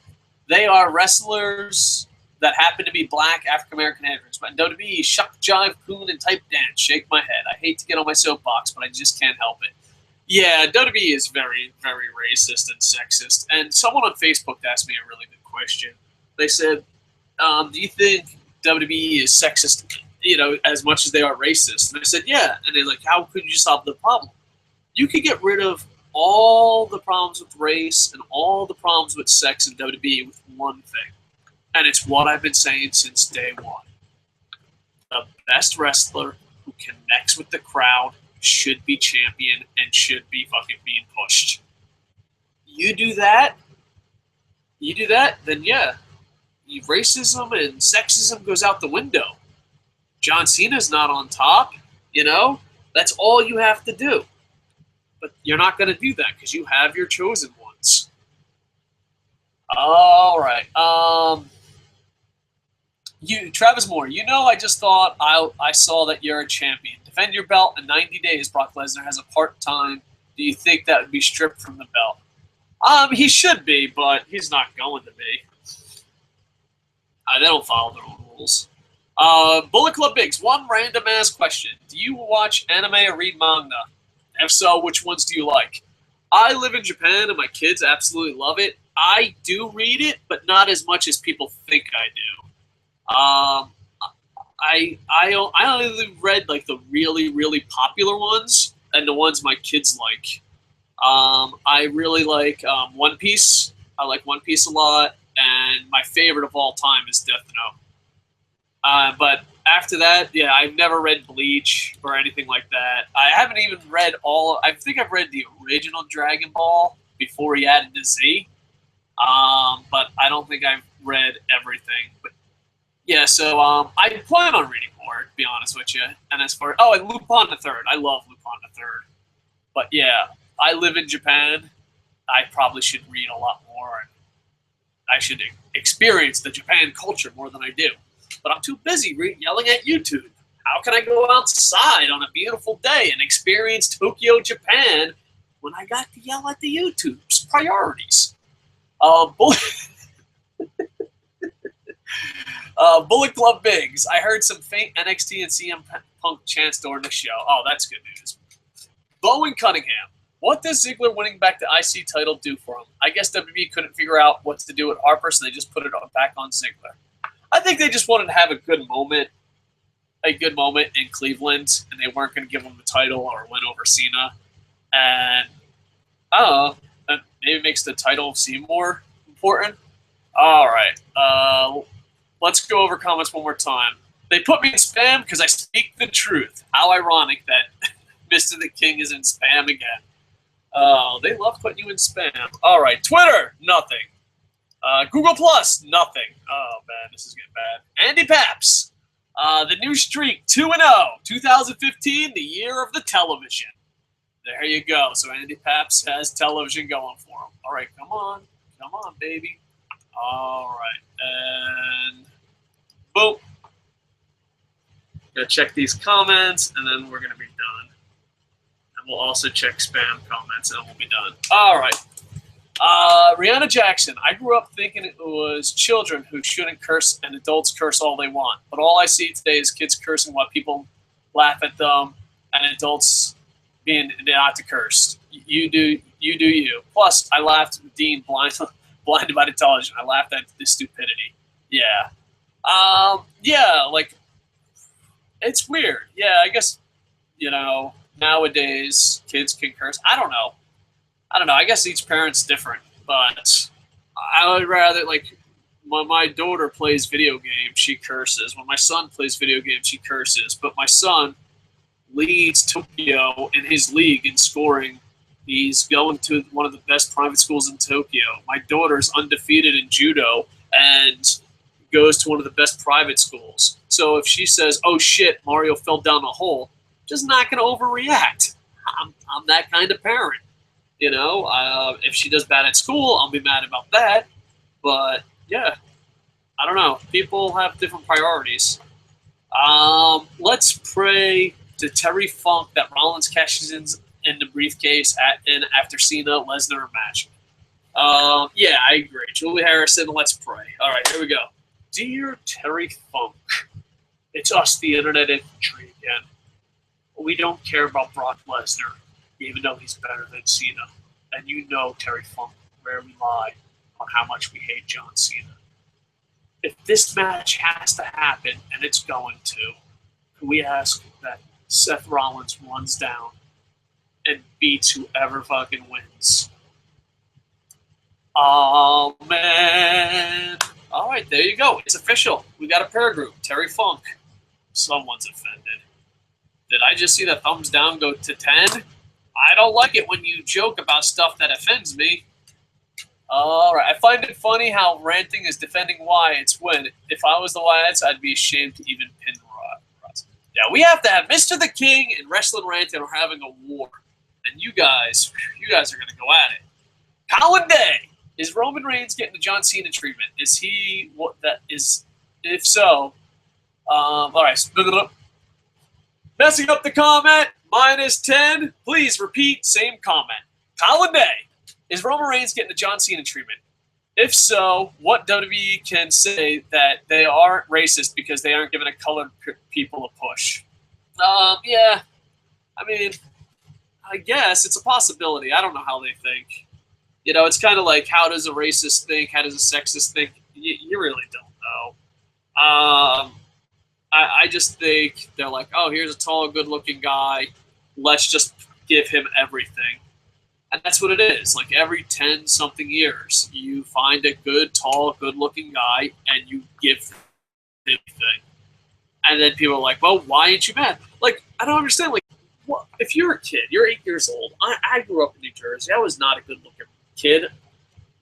are wrestlers that happen to be black African-American entrants. But in WWE, shuck, jive, coon, and type dance. Shake my head. I hate to get on my soapbox, but I just can't help it. Yeah, WWE is very, very racist and sexist. And someone on Facebook asked me a really good question. They said, do you think WWE is sexist, as much as they are racist? And I said, yeah. And they're like, how could you solve the problem? You could get rid of all the problems with race and all the problems with sex in WWE with one thing. And it's what I've been saying since day one. The best wrestler who connects with the crowd should be champion and should be fucking being pushed. You do that, then yeah. Racism and sexism goes out the window. John Cena's not on top, That's all you have to do. But you're not going to do that because you have your chosen ones. All right. Travis Moore, I just thought I saw that you're a champion. Defend your belt in 90 days. Brock Lesnar has a part-time. Do you think that would be stripped from the belt? He should be, but he's not going to be. They don't follow their own rules. Bullet Club Biggs, one random-ass question. Do you watch anime or read manga? If so, which ones do you like? I live in Japan, and my kids absolutely love it. I do read it, but not as much as people think I do. I only read like the really, really popular ones and the ones my kids like. I really like One Piece. I like One Piece a lot, and my favorite of all time is Death Note. But after that, yeah, I've never read Bleach or anything like that. I haven't even read I think I've read the original Dragon Ball before he added the Z. But I don't think I've read everything. But yeah, so I plan on reading more, to be honest with you. And and Lupin the Third. I love Lupin the Third. But yeah, I live in Japan. I probably should read a lot more. And I should experience the Japan culture more than I do. But I'm too busy yelling at YouTube. How can I go outside on a beautiful day and experience Tokyo, Japan, when I got to yell at the YouTube's priorities? Bullet Club Biggs. I heard some faint NXT and CM Punk chants during the show. Oh, that's good news. Bowen Cunningham. What does Ziggler winning back the IC title do for him? I guess WWE couldn't figure out what to do with Harper, so they just put it back on Ziggler. I think they just wanted to have a good moment in Cleveland, and they weren't going to give him the title or win over Cena. And I don't know, that maybe makes the title seem more important. All right, let's go over comments one more time. They put me in spam because I speak the truth. How ironic that Mr. the King is in spam again. Oh, they love putting you in spam. All right, Twitter, nothing. Google Plus, nothing. Oh, man, this is getting bad. Andy Paps, the new streak, 2-0, 2015, the year of the television. There you go. So Andy Paps has television going for him. All right, come on, baby. All right, and boom. Gonna check these comments, and then we're gonna be done. And we'll also check spam comments, and then we'll be done. All right. Rihanna Jackson. I grew up thinking it was children who shouldn't curse and adults curse all they want. But all I see today is kids cursing while people laugh at them and adults being not to curse. You do you. Plus, I laughed with Dean blinded by the television. I laughed at the stupidity. Yeah. Yeah, like, it's weird. Yeah, I guess, nowadays kids can curse. I don't know. I guess each parent's different, but I would rather, like, when my daughter plays video games, she curses. When my son plays video games, she curses. But my son leads Tokyo in his league in scoring. He's going to one of the best private schools in Tokyo. My daughter's undefeated in judo and goes to one of the best private schools. So if she says, "Oh shit, Mario fell down a hole," just not going to overreact. I'm that kind of parent. If she does bad at school, I'll be mad about that. But yeah, I don't know. People have different priorities. Let's pray to Terry Funk that Rollins cashes in the briefcase after Cena Lesnar match. Yeah, I agree. Julie Harrison, let's pray. All right, here we go. Dear Terry Funk, it's us, the internet infantry again. We don't care about Brock Lesnar, even though he's better than Cena. And you know, Terry Funk, where we lie on how much we hate John Cena. If this match has to happen, and it's going to, can we ask that Seth Rollins runs down and beats whoever fucking wins? Oh, man. All right, there you go. It's official. We got a prayer group. Terry Funk. Someone's offended. Did I just see the thumbs down go to 10? I don't like it when you joke about stuff that offends me. All right. I find it funny how ranting is defending Wyatt's when if I was the Wyatts, I'd be ashamed to even pin Ross. Yeah, we have to have Mr. the King and Wrestling Ranting are having a war. And you guys are going to go at it. Colin Day. Is Roman Reigns getting the John Cena treatment? Is he what that is? If so, all right. Messing up the comment. -10. Please repeat. Same comment. Colin Day. Is Roman Reigns getting the John Cena treatment? If so, what WWE can say that they aren't racist because they aren't giving a colored people a push? Yeah. I mean, I guess it's a possibility. I don't know how they think. It's kind of like, how does a racist think? How does a sexist think? You really don't know. I just think they're like, oh, here's a tall, good-looking guy. Let's just give him everything. And that's what it is. Like, every 10-something years, you find a good, tall, good-looking guy, and you give him everything. And then people are like, well, why ain't you mad? Like, I don't understand. Like, well, if you're a kid, you're 8 years old. I grew up in New Jersey. I was not a good-looking kid.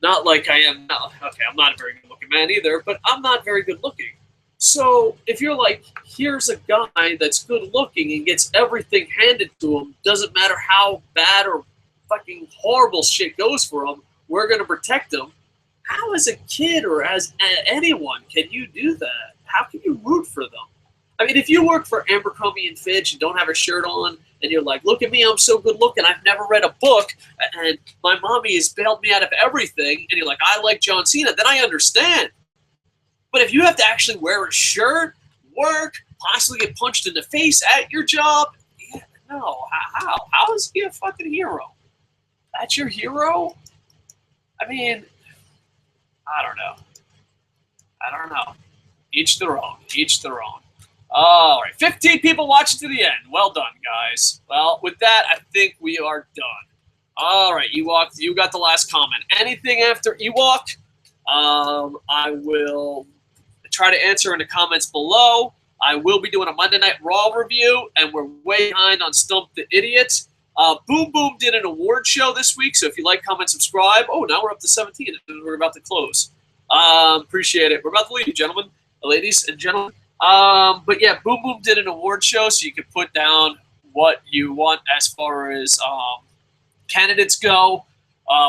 Not like I am now. Okay, I'm not a very good-looking man either, but I'm not very good-looking. So if you're like, here's a guy that's good-looking and gets everything handed to him, doesn't matter how bad or fucking horrible shit goes for him, we're going to protect him. How as a kid or as anyone can you do that? How can you root for them? I mean, if you work for Abercrombie and Fitch and don't have a shirt on, and you're like, look at me, I'm so good looking, I've never read a book, and my mommy has bailed me out of everything, and you're like, I like John Cena, then I understand. But if you have to actually wear a shirt, work, possibly get punched in the face at your job, yeah, no, how? How is he a fucking hero? That's your hero? I mean, I don't know. Each their own. All right, 15 people watching to the end. Well done, guys. Well, with that, I think we are done. All right, Ewok, you got the last comment. Anything after Ewok, I will try to answer in the comments below. I will be doing a Monday Night Raw review, and we're way behind on Stump the Idiot. Boom Boom did an award show this week, so if you like, comment, subscribe. Oh, now we're up to 17, and we're about to close. Appreciate it. We're about to leave, gentlemen, ladies and gentlemen. But yeah, Boom Boom did an award show, so you can put down what you want as far as candidates go.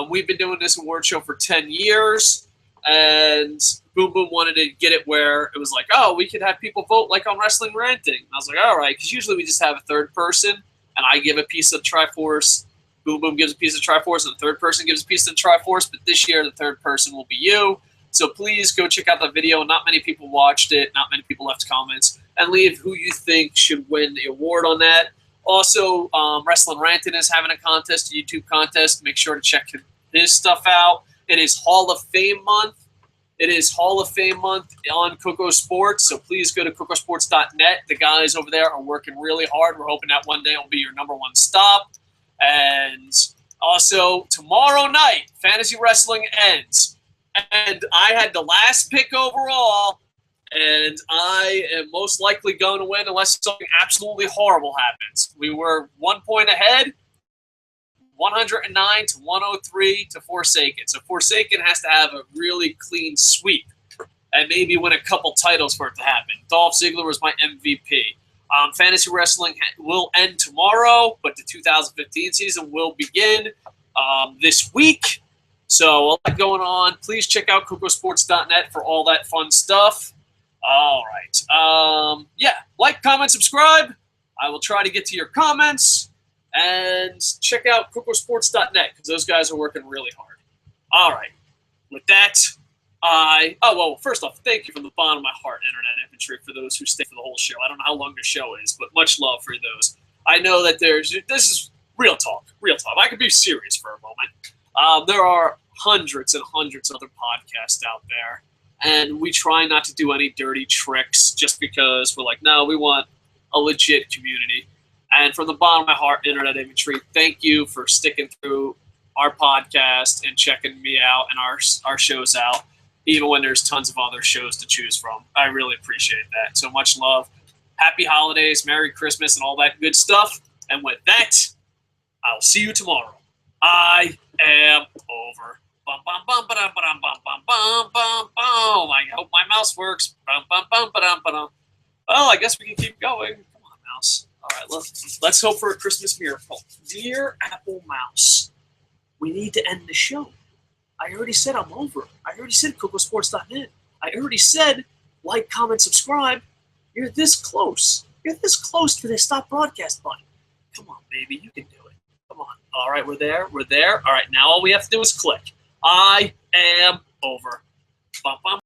We've been doing this award show for 10 years, and Boom Boom wanted to get it where it was like, oh, we could have people vote like on Wrestling Ranting. And I was like, all right, because usually we just have a third person, and I give a piece of Triforce, Boom Boom gives a piece of Triforce, and the third person gives a piece of Triforce, but this year the third person will be you. So please go check out the video. Not many people watched it. Not many people left comments. And leave who you think should win the award on that. Also, Wrestling Ranting is having a contest, a YouTube contest. Make sure to check his stuff out. It is Hall of Fame month. It is Hall of Fame month on Koco Sports, so please go to Kocosports.net. The guys over there are working really hard. We're hoping that one day it will be your #1 stop. And also, tomorrow night, fantasy wrestling ends. And I had the last pick overall, and I am most likely going to win unless something absolutely horrible happens. We were 1 point ahead. 109 to 103 to Forsaken. So Forsaken has to have a really clean sweep and maybe win a couple titles for it to happen. Dolph Ziggler was my MVP. Fantasy wrestling will end tomorrow, but the 2015 season will begin this week. So a lot going on. Please check out Kocosports.net for all that fun stuff. All right. Yeah, like, comment, subscribe. I will try to get to your comments. And check out Kocosports.net because those guys are working really hard. All right. With that, first off, thank you from the bottom of my heart, Internet Infantry, for those who stay for the whole show. I don't know how long the show is, but much love for those. I know that this is real talk. I could be serious for a moment. There are hundreds and hundreds of other podcasts out there, and we try not to do any dirty tricks just because we're like, no, we want a legit community. And from the bottom of my heart, Internet Infantry, thank you for sticking through our podcast and checking me out and our shows out, even when there's tons of other shows to choose from. I really appreciate that. So much love. Happy holidays, Merry Christmas, and all that good stuff. And with that, I'll see you tomorrow. I am over. Bum, bum, bum, ba-dum, ba-dum, bum, bum, bum, bum, bum. I hope my mouse works. Bum, bum, bum, ba-dum, ba-dum. Well, I guess we can keep going. Come on, mouse. All right, let's hope for a Christmas miracle. Dear Apple Mouse, we need to end the show. I already said I'm over. I already said Kocosports.net. I already said like, comment, subscribe. You're this close. You're this close to the stop broadcast button. Come on, baby, you can do it. Come on. All right, we're there. All right, now all we have to do is click. I am over. Bum, bum.